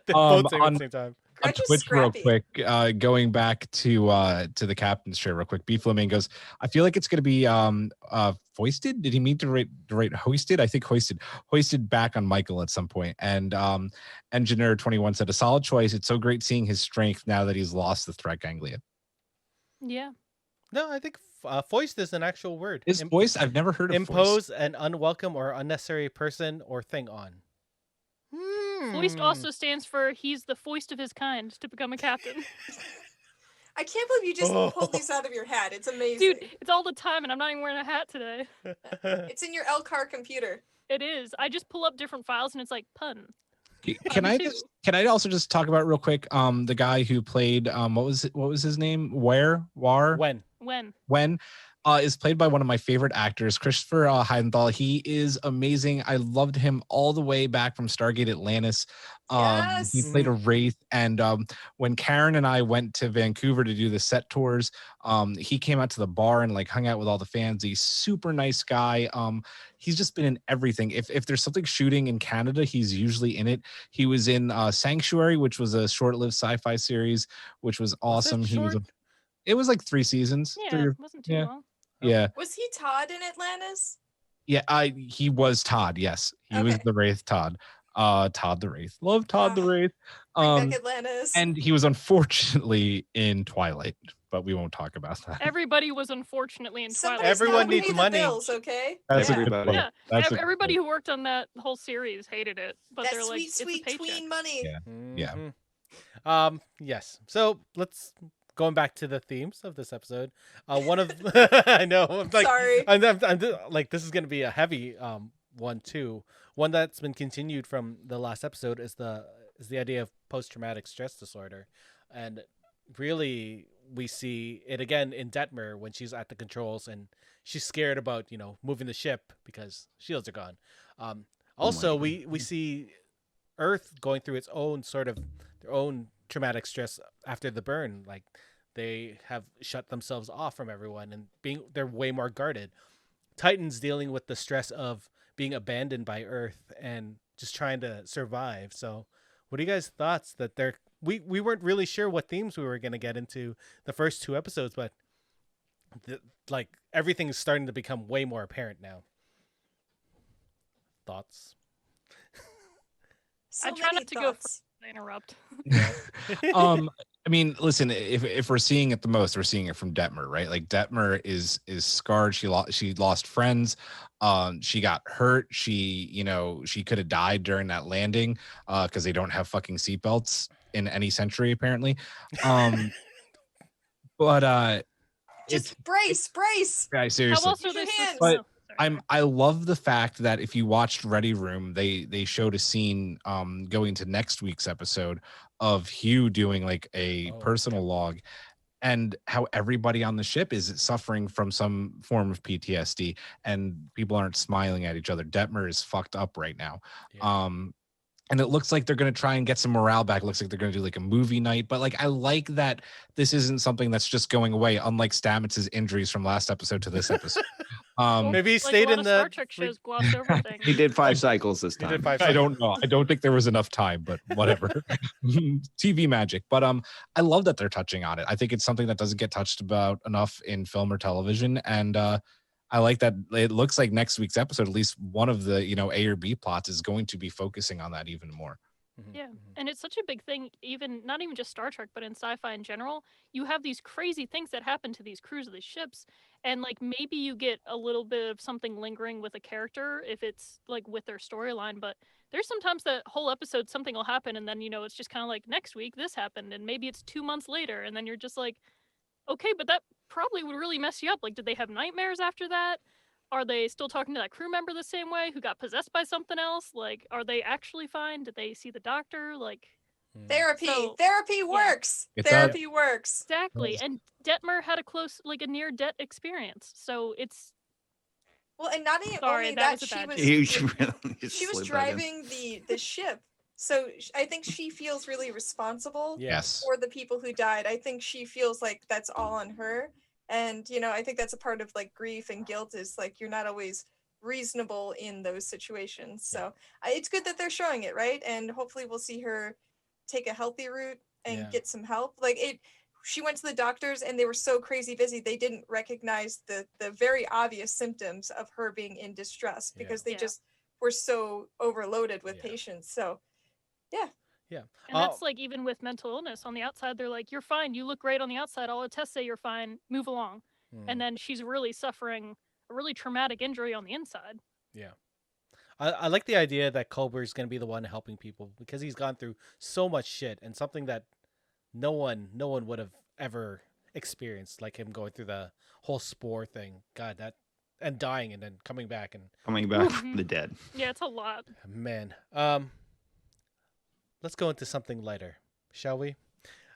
both say it at on- the same time. On Grudge is Twitch real scrappy. quick, going back to the captain's chair real quick. B Flamingos, I feel like it's going to be foisted. Did he mean to write hoisted? I think hoisted back on Michael at some point. And Engineer 21 said, a solid choice. It's so great seeing his strength now that he's lost the threat ganglia. Yeah. No, I think foist is an actual word. Is voice? I've never heard of impose foist. an unwelcome or unnecessary person or thing on. Foist also stands for he's the foist of his kind to become a captain. I can't believe you just Oh. pulled these out of your hat. It's amazing. Dude, it's all the time and I'm not even wearing a hat today. It's in your LCAR computer. It is. I just pull up different files and it's like pun. Can I too. just can I also just talk about real quick the guy who played what was his name? When? When? Is played by one of my favorite actors, Christopher Heidenthal. He is amazing. I loved him all the way back from Stargate Atlantis. He Yes. played a Wraith, and when Karen and I went to Vancouver to do the set tours, he came out to the bar and like hung out with all the fans. He's super nice guy. He's just been in everything. If there's something shooting in Canada, he's usually in it. He was in Sanctuary, which was a short-lived sci-fi series, which was awesome. It was like 3 seasons. Yeah, Three or- it wasn't too yeah. long. yeah. Was he Todd in Atlantis? Yeah, he was Todd. Yes, he was Okay. the Wraith Todd. Todd the Wraith. Love Todd the Ah, Wraith. Bring back Atlantis. And he was unfortunately in Twilight, but we won't talk about that. Everybody was unfortunately in Twilight. Somebody's Everyone gotta needs pay the money. bills, okay? That's Yeah. a good Everybody. point. Yeah, That's a good everybody point. who worked on that whole series hated it, but That they're like, sweet, it's a sweet paycheck. tween money. Yeah. Yeah. Yes. So let's going back to the themes of this episode. One of I know. I'm like, Sorry. I'm like this is going to be a heavy one too. One that's been continued from the last episode is the idea of post-traumatic stress disorder, and really we see it again in Detmer when she's at the controls and she's scared about, moving the ship because shields are gone. Also, we see Earth going through its own their own traumatic stress after the burn. Like they have shut themselves off from everyone and they're way more guarded. Titan's dealing with the stress of being abandoned by Earth and just trying to survive. So what are you guys' thoughts that we weren't really sure what themes we were going to get into the first 2 episodes, but everything is starting to become way more apparent now. Thoughts? So I try many not to go thoughts. I interrupt. I mean, listen, if we're seeing it the most, we're seeing it from Detmer, right? Like Detmer is scarred. She lost friends. She got hurt. She could have died during that landing because they don't have fucking seatbelts in any century apparently. But Just brace. yeah, seriously. How else are Use your they hands. But I love the fact that if you watched Ready Room, they showed a scene going to next week's episode of Hugh doing like a personal log and how everybody on the ship is suffering from some form of PTSD and people aren't smiling at each other. Detmer is fucked up right now. Yeah. And it looks like they're going to try and get some morale back. It looks like they're going to do like a movie night. But like, I like that this isn't something that's just going away, unlike Stamets' injuries from last episode to this episode. Maybe he like stayed a lot in of the Star Trek shows glossed over things. He did 5 cycles this He time. did 5 I don't know. I don't think there was enough time, but whatever. TV magic. But I love that they're touching on it. I think it's something that doesn't get touched about enough in film or television. And I like that it looks like next week's episode, at least one of the, A or B plots is going to be focusing on that even more. Yeah, and it's such a big thing, not even just Star Trek, but in sci-fi in general. You have these crazy things that happen to these crews of these ships, and like maybe you get a little bit of something lingering with a character if it's like with their storyline. But there's sometimes that whole episode something will happen, and then it's just kind of like next week this happened, and maybe it's 2 months later, and then you're just like, okay, but that probably would really mess you up. Like, did they have nightmares after that? Are they still talking to that crew member the same way who got possessed by something else? Like, are they actually fine? Did they see the doctor? Like, Therapy. So- Therapy works. It Therapy works. exactly. Yes. And Detmer had a near-death experience. So it's Well, and not even Sorry, only that that, was a she bad was She she was driving the ship. So I think she feels really responsible Yes. for the people who died. I think she feels like that's all on her. And, I think that's a part of like grief and guilt is like you're not always reasonable in those situations. So it's good that they're showing it, right? And hopefully we'll see her take a healthy route and get some help. She went to the doctors and they were so crazy busy they didn't recognize the very obvious symptoms of her being in distress because they just were so overloaded with patients. So Yeah. and that's like even with mental illness on the outside, they're like, you're fine, you look great on the outside, all the tests say you're fine, move along. And then she's really suffering a really traumatic injury on the inside. Yeah. I like the idea that Culber's going to be the one helping people because he's gone through so much shit and something that no one would have ever experienced, like him going through the whole spore thing. God, that and dying and then coming back from the dead. Yeah, it's a lot. Man. Let's go into something lighter, shall we?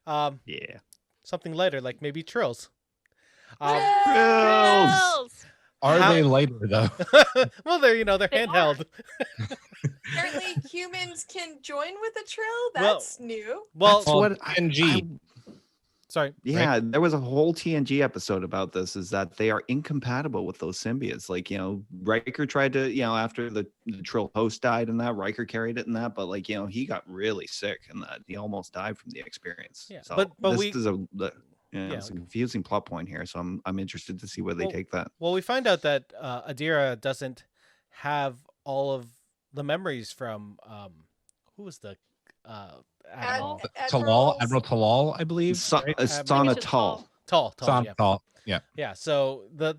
Yeah. Something lighter, like maybe Trills. Trills! Are they lighter though? Well, they're They handheld. apparently humans can join with a trill. That's new. Well, That's what NG. sorry. Yeah, there was a whole TNG episode about this, is that they are incompatible with those symbiotes. Like, Riker tried to, after the Trill host died and that, Riker carried it and that, but he got really sick and that he almost died from the experience. Yeah, So but this is it's a confusing plot point here. So I'm interested to see where they take that. Well, we find out that Adira doesn't have all of the memories from who was the Admiral? Talal, Admiral Talal, I believe. Right? Sana Tall. Tall, Sana Tall. Yeah. Yeah. So the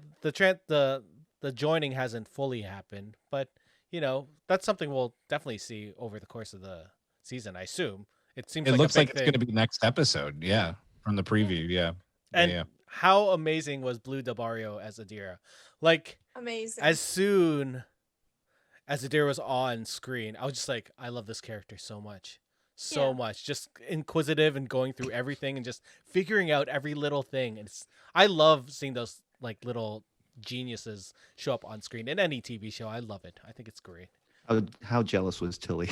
joining hasn't fully happened, but that's something we'll definitely see over the course of the season. I assume it seems. It looks like it's thing. going to be next episode. Yeah, from the preview. Yeah. And how amazing was Blue del Barrio as Adira? Like Amazing. as soon as Adira was on screen, I was just like, I love this character so much. so Yeah. much, just inquisitive and going through everything and just figuring out every little thing. And I love seeing those like little geniuses show up on screen in any TV show. I love it. I think it's great. How jealous was Tilly?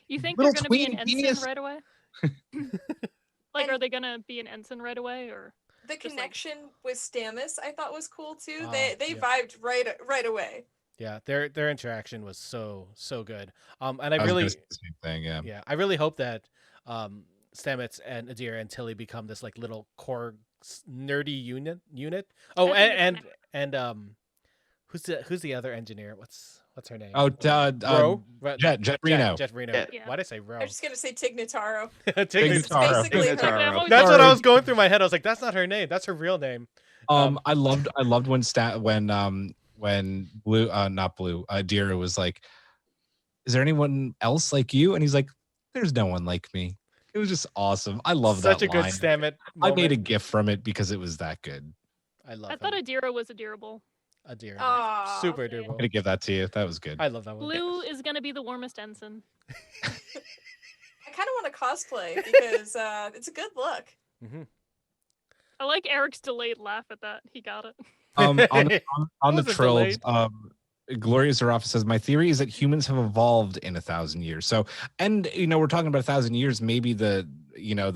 You think Little they're gonna be an tween ensign genius. right away? Like, And- are they gonna be an ensign right away, or The Just like- connection with Stammis I thought was cool too. Oh, They yeah. vibed right away. Yeah, their interaction was so good. And I I was really gonna say the same thing. Yeah. yeah, I really hope that Stamets and Adira and Tilly become this like little core nerdy unit. Oh, I think it's and who's the other engineer? What's her name? Oh, Ro? Jet Reno. Jet Reno. Yeah. Yeah. Why'd I say Ro? I'm just gonna say Tignataro. Tig- It's Tignataro. basically her. Tignataro. I've always That's what I Sorry. was going through my head. I was like, that's not her name. That's her real name. I loved when Blue, not Blue, Adira was like, "Is there anyone else like you?" And he's like, "There's no one like me." It was just awesome. I love Such that a good line. Stamets. I made a moment. gif from it because it was that good. I love I thought him. Adira was adorable. Adira. Aw, Super yeah. adorable. I'm gonna give that to you. That was good. I love that one. Blue is gonna be the warmest ensign. I kind of want to cosplay because it's a good look. Hmm. I like Eric's delayed laugh at that. He got it. On the Wasn't trills, delayed. Gloria Zaroff says, "My theory is that humans have evolved in 1,000 years." So, and we're talking about 1,000 years. Maybe the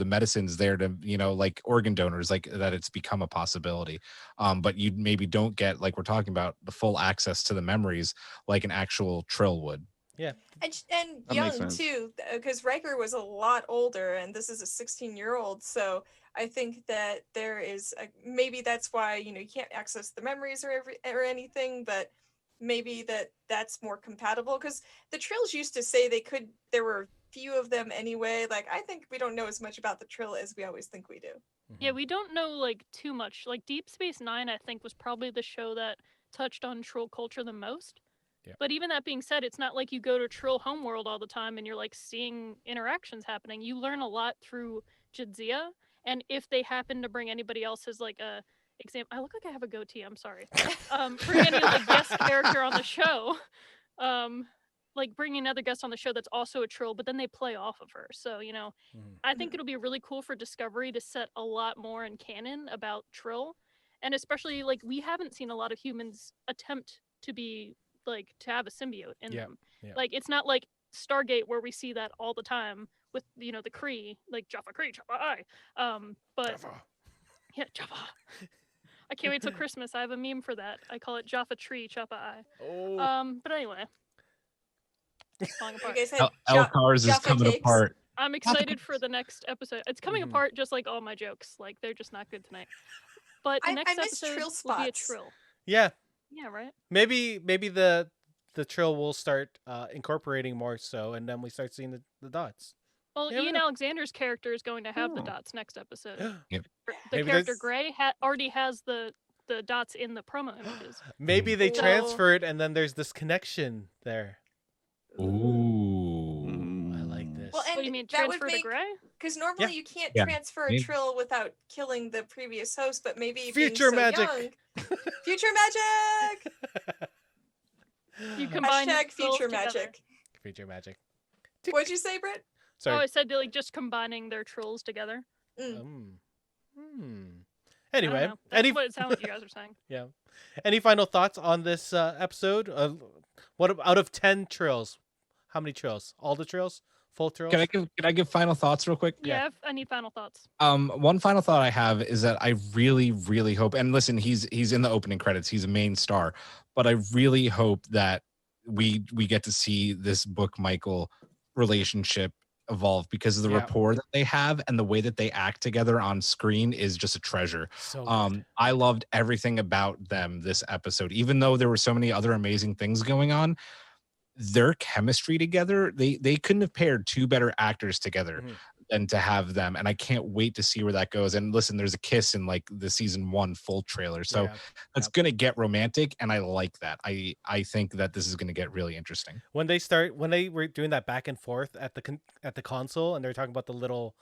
medicine's there to like organ donors, like that. It's become a possibility. But you maybe don't get, like we're talking about, the full access to the memories like an actual trill would. Yeah. And That makes young sense. too, because Riker was a lot older, and this is a 16-year-old. So I think that there is maybe that's why you can't access the memories or anything, but maybe that's more compatible. Because the Trills used to say there were few of them anyway. Like I think we don't know as much about the Trill as we always think we do. Yeah, we don't know like too much. Like Deep Space Nine, I think, was probably the show that touched on Trill culture the most. Yeah. But even that being said, it's not like you go to Trill homeworld all the time and you're like seeing interactions happening. You learn a lot through Jadzia, and if they happen to bring anybody else as like a example, I look like I have a goatee. I'm sorry. Bring any like guest character on the show, like bring another guest on the show that's also a Trill, but then they play off of her. So Mhm. I think it'll be really cool for Discovery to set a lot more in canon about Trill, and especially like we haven't seen a lot of humans attempt to be like to have a symbiote in Yeah, them. yeah. Like it's not like Stargate where we see that all the time with the Kree, like Jaffa Kree, Jaffa I. But yeah, Jaffa. I can't wait till Christmas. I have a meme for that. I call it Jaffa Tree, Jaffa I. Oh. But anyway, it's falling You apart. guys had Elcars is Jaffa coming cakes? apart. I'm excited for the next episode. It's coming Mhm. apart just like all my jokes. Like they're just not good tonight. But the I next miss episode trill will be a spots. trill. Yeah. Yeah, right. Maybe the Trill will start incorporating more so, and then we start seeing the dots. Well, Yeah, Ian yeah. Alexander's character is going to have the Oh. dots next episode. Yep. The Maybe character there's- Gray already has the dots in the promo images. Maybe they Cool. transfer it, and then there's this connection there. Ooh. I like this. Well, What do you and mean, that would transfer to make Gray? because normally Yeah. you can't Yeah. transfer a Maybe. Trill without killing the previous host, but maybe Future being so magic. young, future magic. You combine the Hashtag trills future together. magic. Future magic. What'd you say, Britt? Oh, Sorry. I said like just combining their trills together. Hmm. I don't Anyway, know. That's what it sounds like you guys are saying. yeah. Any final thoughts on this episode? Out of 10 trills, how many trills? All the trills? Full trills? Can I give final thoughts real quick? Yeah. Yeah, I need final thoughts. One final thought I have is that I really, really hope, and listen, he's in the opening credits, he's a main star, but I really hope that we get to see this Book Michael relationship evolve, because of the Yeah. rapport that they have and the way that they act together on screen is just a treasure. So good. I loved everything about them this episode, even though there were so many other amazing things going on. Their chemistry together, they couldn't have paired two better actors together Mhm. than to have them, and I can't wait to see where that goes. And listen, there's a kiss in like the season 1 full trailer, so Yeah. it's gonna get romantic, and I like that. I think that this is gonna get really interesting. When they were doing that back and forth at the console, and they were talking about the little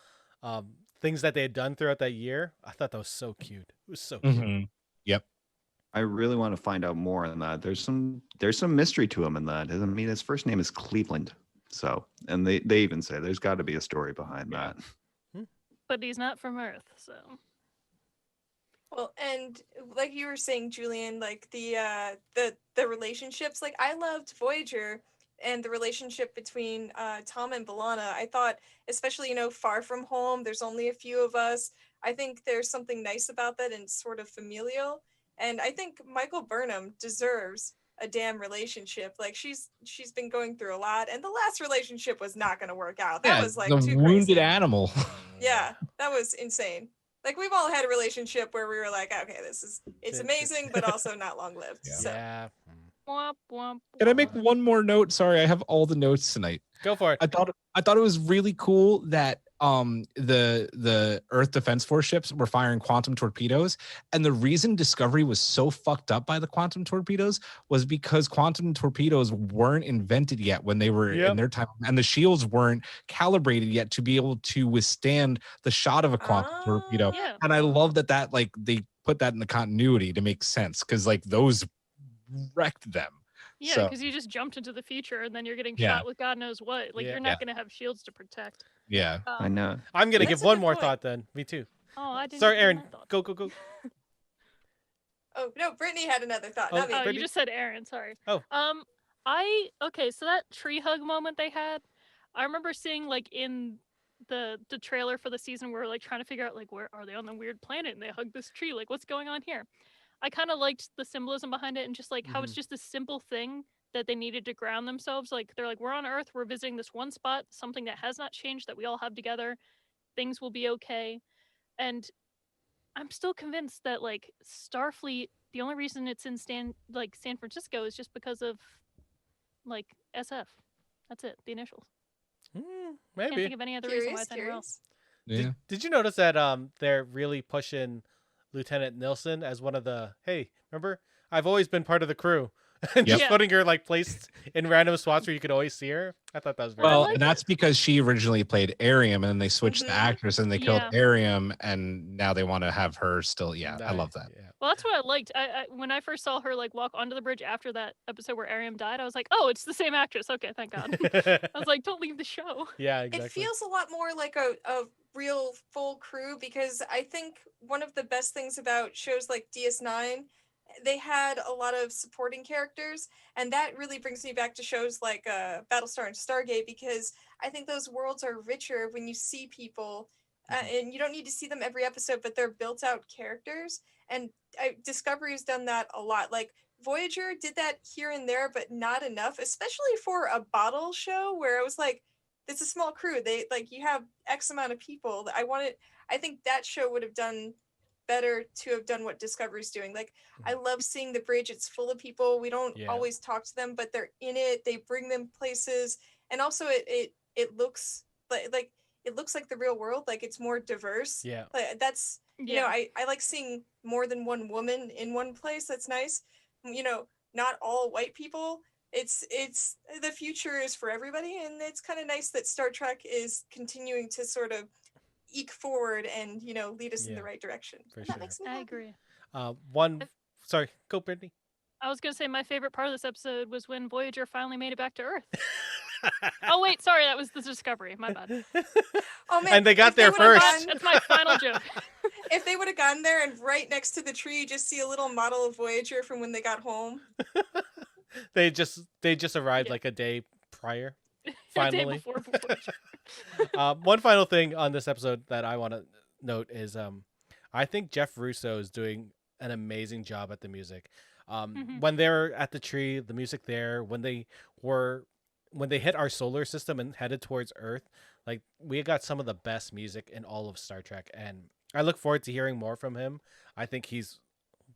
things that they had done throughout that year, I thought that was so cute. It was so cute. Mhm. Yep. I really want to find out more on that. There's some mystery to him in that. I mean, his first name is Cleveland. So, and they even say there's got to be a story behind that. But he's not from Earth, so. Well, and like you were saying, Julian, like the relationships. Like I loved Voyager and the relationship between Tom and B'Elanna. I thought, especially far from home, there's only a few of us. I think there's something nice about that and sort of familial. And I think Michael Burnham deserves a damn relationship. Like she's been going through a lot, and the last relationship was not going to work out. That was like the too wounded crazy. animal. Yeah, that was insane. Like we've all had a relationship where we were like, okay, it's amazing, but also not long lived. Yeah. So. Yeah. Womp, womp, Can I make womp. one more note? Sorry, I have all the notes tonight. Go for it. I thought it was really cool that the Earth Defense Force ships were firing quantum torpedoes, and the reason Discovery was so fucked up by the quantum torpedoes was because quantum torpedoes weren't invented yet when they were in their time, and the shields weren't calibrated yet to be able to withstand the shot of a quantum torpedo. Yeah. And I love that like they put that in the continuity to make sense, because like those wrecked them. Yeah, So- because you just jumped into the future and then you're getting Yeah. shot with God knows what. Like Yeah. you're not going to have shields to protect. Yeah. I know. I'm gonna That's give a one good more point. thought then. Me too. Oh, I didn't. Sorry, give Erin. my thought. Go. Oh no, Brittany had another thought. Oh, Not me. Oh, Brittany? you just said Erin. Sorry. Oh. Okay, so that tree hug moment they had, I remember seeing like in the trailer for the season where we're like trying to figure out like where are they on the weird planet and they hug this tree, like what's going on here. I kind of liked the symbolism behind it and just like how it's just a simple thing that they needed to ground themselves. Like they're like, we're on Earth, we're visiting this one spot, something that has not changed that we all have together. Things will be okay. And I'm still convinced that like Starfleet, the only reason it's in San Francisco is just because of like SF. That's it, the initials. Can't Maybe. think of any other reason why it's anywhere else. Curious. Yeah. Did you notice that they're really pushing Lieutenant Nilsson as one of the remember? I've always been part of the crew. And just Yep. putting her like placed in random spots where you could always see her. I thought that was very Well, cool. and that's because she originally played Ariam, and then they switched the Mhm. actress, and they killed Yeah. Ariam, and now they want to have her still. Yeah, I love that. Yeah. Well, that's what I liked. I when I first saw her like walk onto the bridge after that episode where Ariam died, I was like, oh, it's the same actress. Okay, thank God. I was like, don't leave the show. Yeah, exactly. It feels a lot more like a real full crew, because I think one of the best things about shows like DS9, they had a lot of supporting characters, and that really brings me back to shows like Battlestar and Stargate, because I think those worlds are richer when you see people, and you don't need to see them every episode, but they're built out characters, and Discovery has done that a lot. Like Voyager did that here and there, but not enough, especially for a bottle show where I was like, it's a small crew. They like you have X amount of people. I think that show would have done better to have done what Discovery's doing. Like I love seeing the bridge. It's full of people. We don't always talk to them, but they're in it. They bring them places, and also it looks like it looks like the real world. Like it's more diverse. Yeah. Like, that's I like seeing more than one woman in one place. That's nice. Not all white people. It's the future is for everybody, and it's kind of nice that Star Trek is continuing to sort of eke forward and lead us in the right direction. For And sure. that makes me I happy. agree. Sorry, go Brittany. I was gonna say my favorite part of this episode was when Voyager finally made it back to Earth. Oh wait, sorry, that was the Discovery. My bad. Oh man, And they got if there would've first. That's my final joke. If they would have gone there and right next to the tree, you just see a little model of Voyager from when they got home. They just arrived Yeah. like a day prior. A day Finally. before Voyager. One final thing on this episode that I want to note is I think Jeff Russo is doing an amazing job at the music. When they're at the tree, the music there, when they hit our solar system and headed towards Earth, like we got some of the best music in all of Star Trek, and I look forward to hearing more from him. I think he's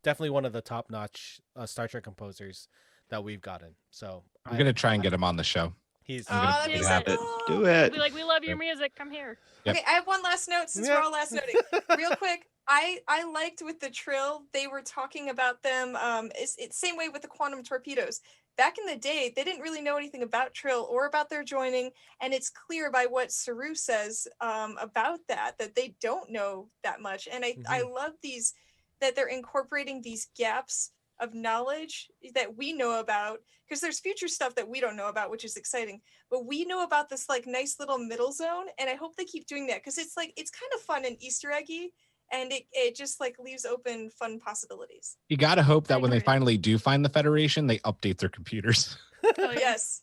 definitely one of the top-notch Star Trek composers that we've gotten. So I'm gonna try and get him on the show. He's I'm gonna that'd make be it so happen. cool. Do it. Be like, we love your music. Come here. Yep. Okay, I have one last note since Yeah. we're all last noting. Real quick, I liked with the Trill, they were talking about them. It's same way with the quantum torpedoes. Back in the day, they didn't really know anything about Trill or about their joining, and it's clear by what Saru says about that they don't know that much. And I love these that they're incorporating these gaps of knowledge that we know about, because there's future stuff that we don't know about, which is exciting, but we know about this like nice little middle zone, and I hope they keep doing that, because it's like, it's kind of fun and Easter eggy, and it just like leaves open fun possibilities. You gotta hope I that when they agree. finally do find the Federation, they update their computers. Oh, yeah. Yes.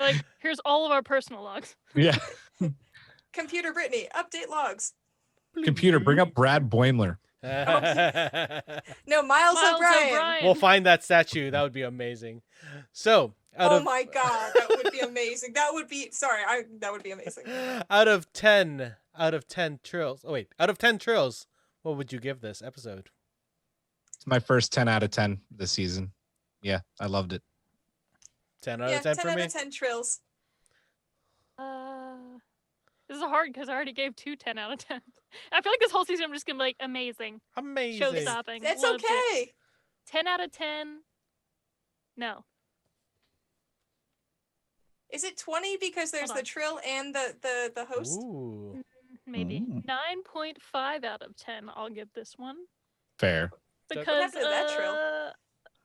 Like, here's all of our personal logs. Yeah. Computer Brittany, update logs. Computer, bring up Brad Boimler. No, Miles O'Brien. We'll find that statue. That would be amazing. So, Oh my god, that would be amazing. That would be that would be amazing. out of 10 trills. Oh wait, out of 10 trills, what would you give this episode? It's my first 10 out of 10 this season. Yeah, I loved it. 10 out Yeah, of 10 10 for out me. of 10 trills. This is hard because I already gave 10 out of 10. I feel like this whole season I'm just gonna be like amazing, Amazing. show stopping. That's loved it. okay. 10 out of 10. No. Is it 20 because there's Hold the on. trill and the host? Ooh. Maybe Mm. 9.5 out of 10. I'll give this one Fair. What because happened to that trill?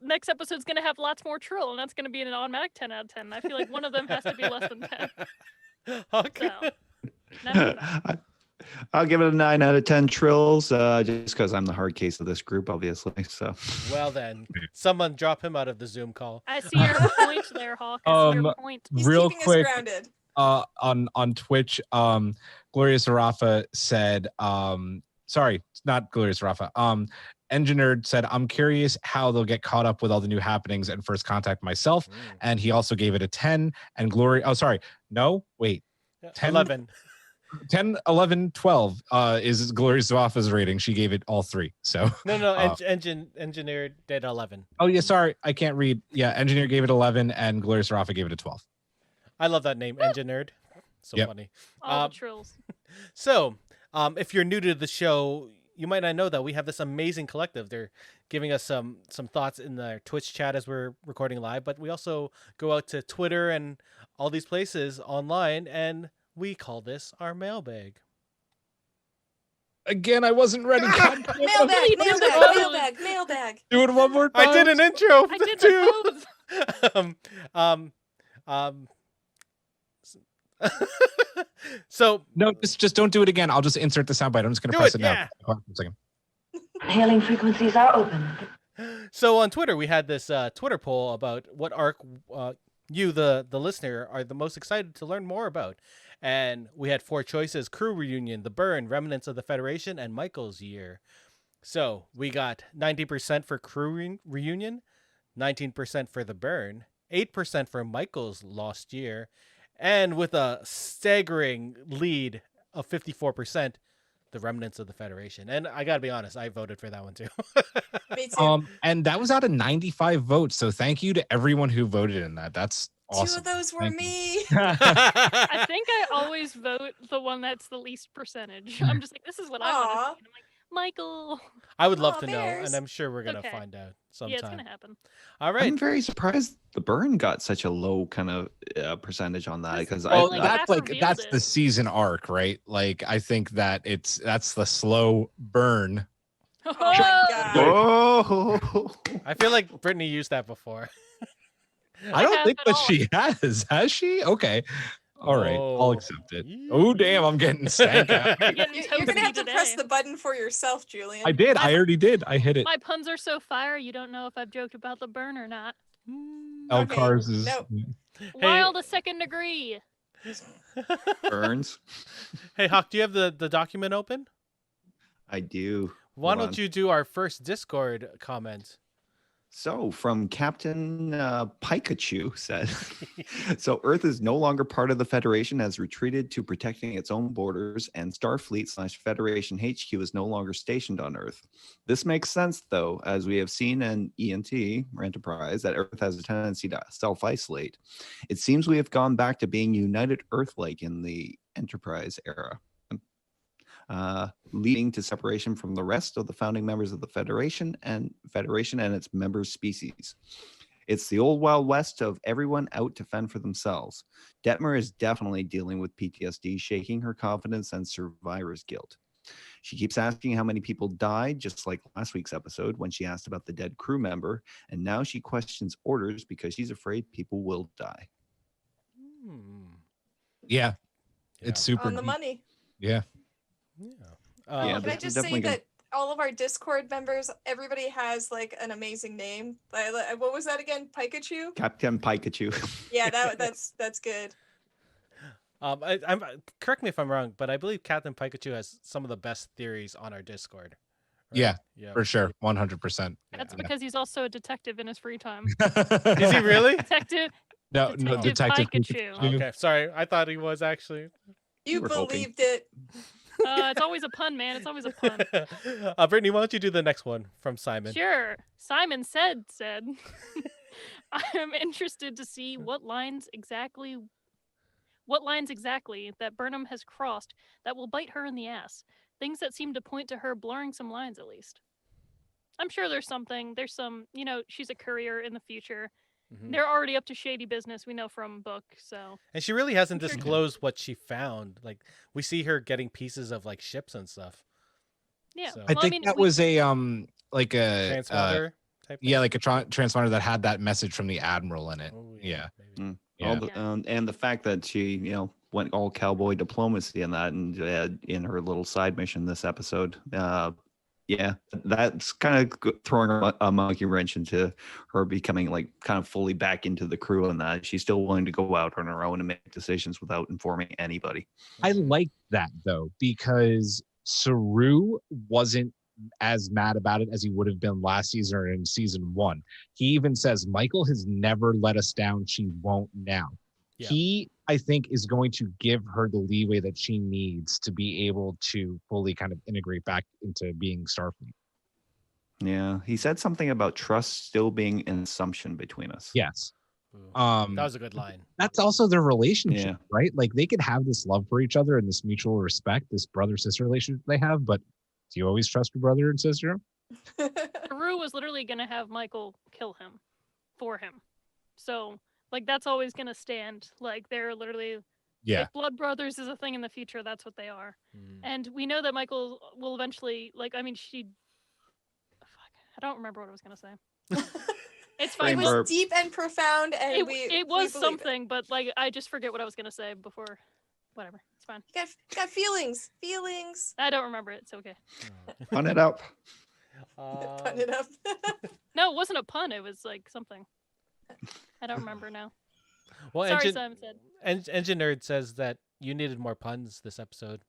next episode's gonna have lots more trill, and that's gonna be an automatic 10 out of 10. I feel like one of them has to be less than 10. Okay. So 9.5. I'll give it a 9 out of 10 trills, just because I'm the hard case of this group, obviously. So Well then, someone drop him out of the Zoom call. I see your point there, Hawk. I see your point. He's Real keeping quick, us grounded. on Twitch, Glorious Rafa said, sorry, it's not Glorious Rafa. Engineered said, I'm curious how they'll get caught up with all the new happenings and First Contact myself. And he also gave it a 10. And 10, 11. 10, 11, 12 is Glorious Rafa's rating. She gave it all 3. So No, engineer did 11. oh yeah, sorry, I can't read. Yeah, Engineer gave it 11 and Glorious Rafa gave it a 12. I love that name, engineered. So Yep. funny. All the trills. So, if you're new to the show, you might not know that we have this amazing collective. They're giving us some thoughts in the Twitch chat as we're recording live, but we also go out to Twitter and all these places online, and we call this our mailbag. Again, I wasn't ready. God damn it. Mailbag. Do it one more time. I did an intro I did too. the So No, just don't do it again. I'll just insert the soundbite. I'm just gonna Do press it, it now. yeah. Hold on a second. Hailing frequencies are open. So on Twitter, we had this Twitter poll about what arc you, the listener, are the most excited to learn more about. And we had 4 choices: Crew Reunion, The Burn, Remnants of the Federation, and Michael's Year. So we got 90% for Crew Reunion, 19% for The Burn, 8% for Michael's Lost Year, and with a staggering lead of 54%, The Remnants of the Federation. And I gotta be honest, I voted for that one too. Me too. And that was out of 95 votes. So thank you to everyone who voted in that. That's 2 awesome. of those were Thank me. I think I always vote the one that's the least percentage. I'm just like, this is what I want to Aw. see. And I'm like, Michael. I would love Aw, to know, bears. and I'm sure we're gonna Okay. find out sometime. Yeah, it's gonna happen. All right. I'm very surprised the burn got such a low kind of percentage on that, because Well, like, that's Zach revealed that's it. the season arc, right? Like I think that that's the slow burn. Oh my god. Oh, I feel like Brittany used that before. I don't have think it that all. she has. Has she? Okay. All right. I'll Oh. accept it. Oh damn, I'm getting stank out. You're getting You're gonna have to toasty press today. the button for yourself, Julian. I did. I already did. I hit it. My puns are so fire, you don't know if I've joked about the burn or not. L Okay, Cars is no. Wild a second degree. burns. Hey, Hawk, do you have the document open? I do. Why Hold don't on. you do our first Discord comment? So, from Captain Pikachu said, so Earth is no longer part of the Federation, has retreated to protecting its own borders, and Starfleet/Federation HQ is no longer stationed on Earth. This makes sense, though, as we have seen in ENT, or Enterprise, that Earth has a tendency to self-isolate. It seems we have gone back to being united Earth-like in the Enterprise era. Leading to separation from the rest of the founding members of the Federation and its member species. It's the old Wild West of everyone out to fend for themselves. Detmer is definitely dealing with PTSD, shaking her confidence and survivor's guilt. She keeps asking how many people died, just like last week's episode when she asked about the dead crew member. And now she questions orders because she's afraid people will die. Yeah. It's super On the deep. money. Yeah. Yeah, Can I this is just say definitely gonna- that all of our Discord members, everybody has like an amazing name. What was that again? Pikachu? Captain Pikachu. Yeah, that's good. I'm correct me if I'm wrong, but I believe Captain Pikachu has some of the best theories on our Discord. Yeah, Yeah. for sure. 100%. That's because he's also a detective in his free time. Is he really? Detective No, Detective Pikachu. Okay, sorry. I thought he was actually. You were hoping. believed it. It's always a pun, man. It's always a pun. Brittany, why don't you do the next one from Simon? Sure. Simon said, I am interested to see what lines exactly that Burnham has crossed that will bite her in the ass. Things that seem to point to her blurring some lines, at least. I'm sure there's some, she's a courier in the future. Mhm. They're already up to shady business, we know from book, so. And she really hasn't I'm sure- disclosed what she found. Like, we see her getting pieces of like ships and stuff. Yeah. So- I think that was a like a Transponder type thing? yeah, like a transponder that had that message from the admiral in it. Oh, Yeah. maybe. Yeah. And the fact that she, went all cowboy diplomacy in that and in her little side mission this episode. Yeah, that's kind of throwing a monkey wrench into her becoming like kind of fully back into the crew, and that she's still willing to go out on her own and make decisions without informing anybody. I like that though, because Saru wasn't as mad about it as he would have been last season or in season 1. He even says, Michael has never let us down. She won't now. Yeah. He, I think, is going to give her the leeway that she needs to be able to fully kind of integrate back into being Starfleet. Yeah, he said something about trust still being an assumption between us. Yes. Ooh, That that was a good line. That's also their relationship, Yeah. right? Like they could have this love for each other and this mutual respect, this brother-sister relationship they have, but do you always trust your brother and sister? Peru was literally going to have Michael kill him for him. So, like, that's always going to stand. Like, they're literally, Yeah. if blood brothers is a thing in the future, that's what they are. Mm. And we know that Michael will eventually, fuck, I don't remember what I was going to say. It's fine. It was Framework. deep and profound, and It we was believe it. something, but, like, I just forget what I was going to say before. Whatever. It's fine. You got feelings. I don't remember it. It's okay. Pun it up. Pun it up. No, it wasn't a pun. It was, like, something. I don't remember now. Well, Sorry, Simon said. Engine Nerd says that you needed more puns this episode.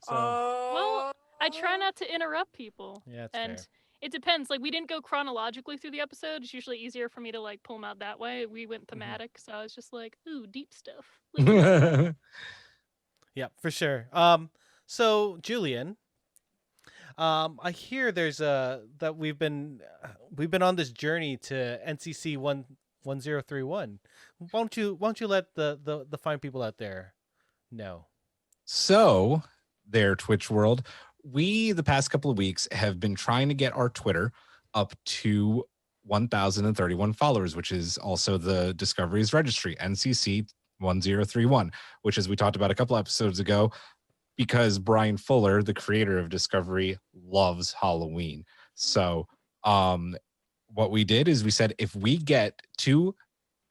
So, Oh. I try not to interrupt people. yeah, that's And fair. it depends. Like, we didn't go chronologically through the episode. It's usually easier for me to, like, pull them out that way. We went thematic, so I was just like, ooh, deep stuff. Yeah, for sure. So Julian, I hear there's that we've been on this journey to NCC 1031. Why don't you let the fine people out there know? So, there, Twitch world, we, the past couple of weeks, have been trying to get our Twitter up to 1,031 followers, which is also the Discovery's registry, NCC 1031, which, as we talked about a couple episodes ago, because Brian Fuller, the creator of Discovery, loves Halloween. So, what we did is we said, if we get to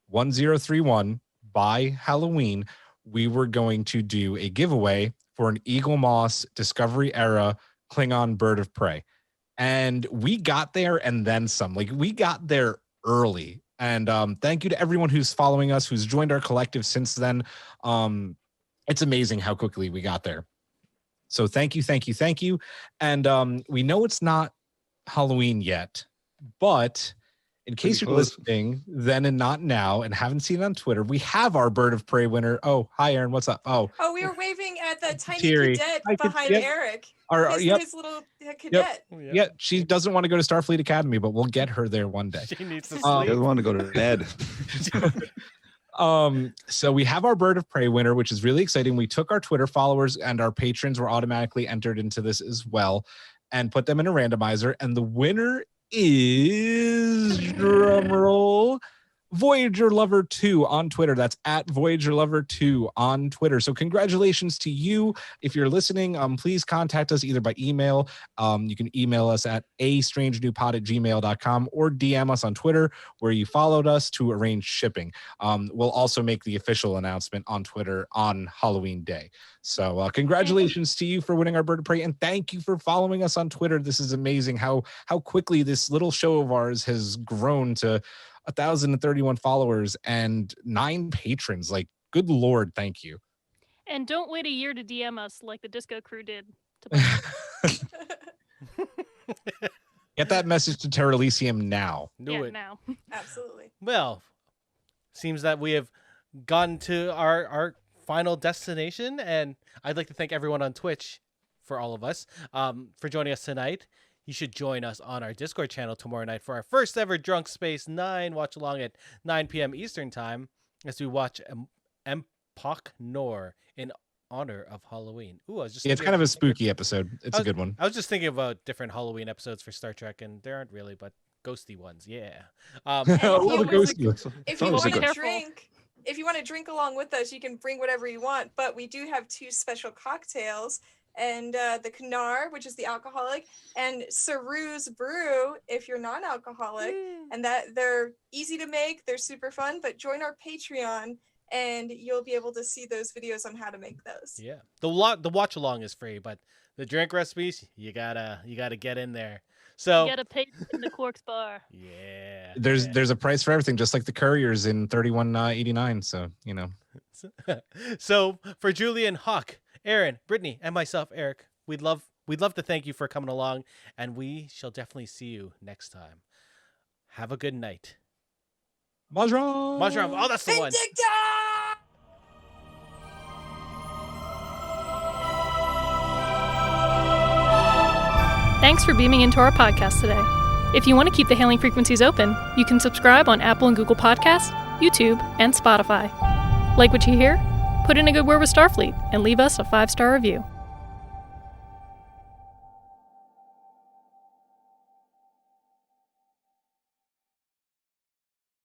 1031 by Halloween, we were going to do a giveaway for an Eagle Moss Discovery era Klingon bird of prey. And we got there and then some. Like, we got there early. And thank you to everyone who's following us, who's joined our collective since then. It's amazing how quickly we got there. So thank you. And we know it's not Halloween yet, but in case Pretty you're close. listening then and not now and haven't seen it on Twitter, we have our bird of prey winner. Oh, hi, Erin. What's up? Oh, We were waving at that tiny Teary. cadet Hi, behind yep. Eric. yep. His little cadet. Yeah, she doesn't want to go to Starfleet Academy, but we'll get her there one day. She needs to He sleep. doesn't want to go to bed. So we have our bird of prey winner, which is really exciting. We took our Twitter followers and our patrons were automatically entered into this as well and put them in a randomizer. And the winner is, drumroll, Voyager Lover 2 on Twitter. That's at Voyager Lover 2 on Twitter. So congratulations to you. If you're listening, please contact us either by email. You can email us at astrangenewpod@gmail.com or DM us on Twitter where you followed us to arrange shipping. We'll also make the official announcement on Twitter on Halloween Day. So congratulations to you for winning our Bird of Prey, and thank you for following us on Twitter. This is amazing how quickly this little show of ours has grown to 1,031 followers and 9 patrons. Like, good Lord, thank you. And don't wait a year to DM us like the Disco Crew did. Get that message to Terra Elysium now. Do it now. Absolutely. Well, seems that we have gotten to our final destination, and I'd like to thank everyone on Twitch for all of us for joining us tonight. You should join us on our Discord channel tomorrow night for our first ever Drunk Space 9 watch along at 9 p.m. Eastern Time as we watch Empok Nor in honor of Halloween. Ooh, I was just it's kind of a spooky episode. It's a good one. I was just thinking about different Halloween episodes for Star Trek, and there aren't really, but ghosty ones, yeah. The ghosty ones. If you want to drink along with us, you can bring whatever you want, but we do have 2 special cocktails. And the Kanar, which is the alcoholic, and Saru's Brew, if you're non-alcoholic. And that they're easy to make, they're super fun, but join our Patreon and you'll be able to see those videos on how to make those. Yeah. The watch along is free, but the drink recipes, you gotta get in there. So you gotta pay in the Quarks bar. Yeah. There's a price for everything, just like the Couriers in 31.89. So, you know. So for Julian, Hawk, Erin, Brittany, and myself, Erik, we'd love to thank you for coming along, and we shall definitely see you next time. Have a good night. Majram! Oh, that's the one. Thanks for beaming into our podcast today. If you want to keep the Hailing Frequencies open, you can subscribe on Apple and Google Podcasts, YouTube, and Spotify. Like what you hear? Put in a good word with Starfleet and leave us a 5-star review.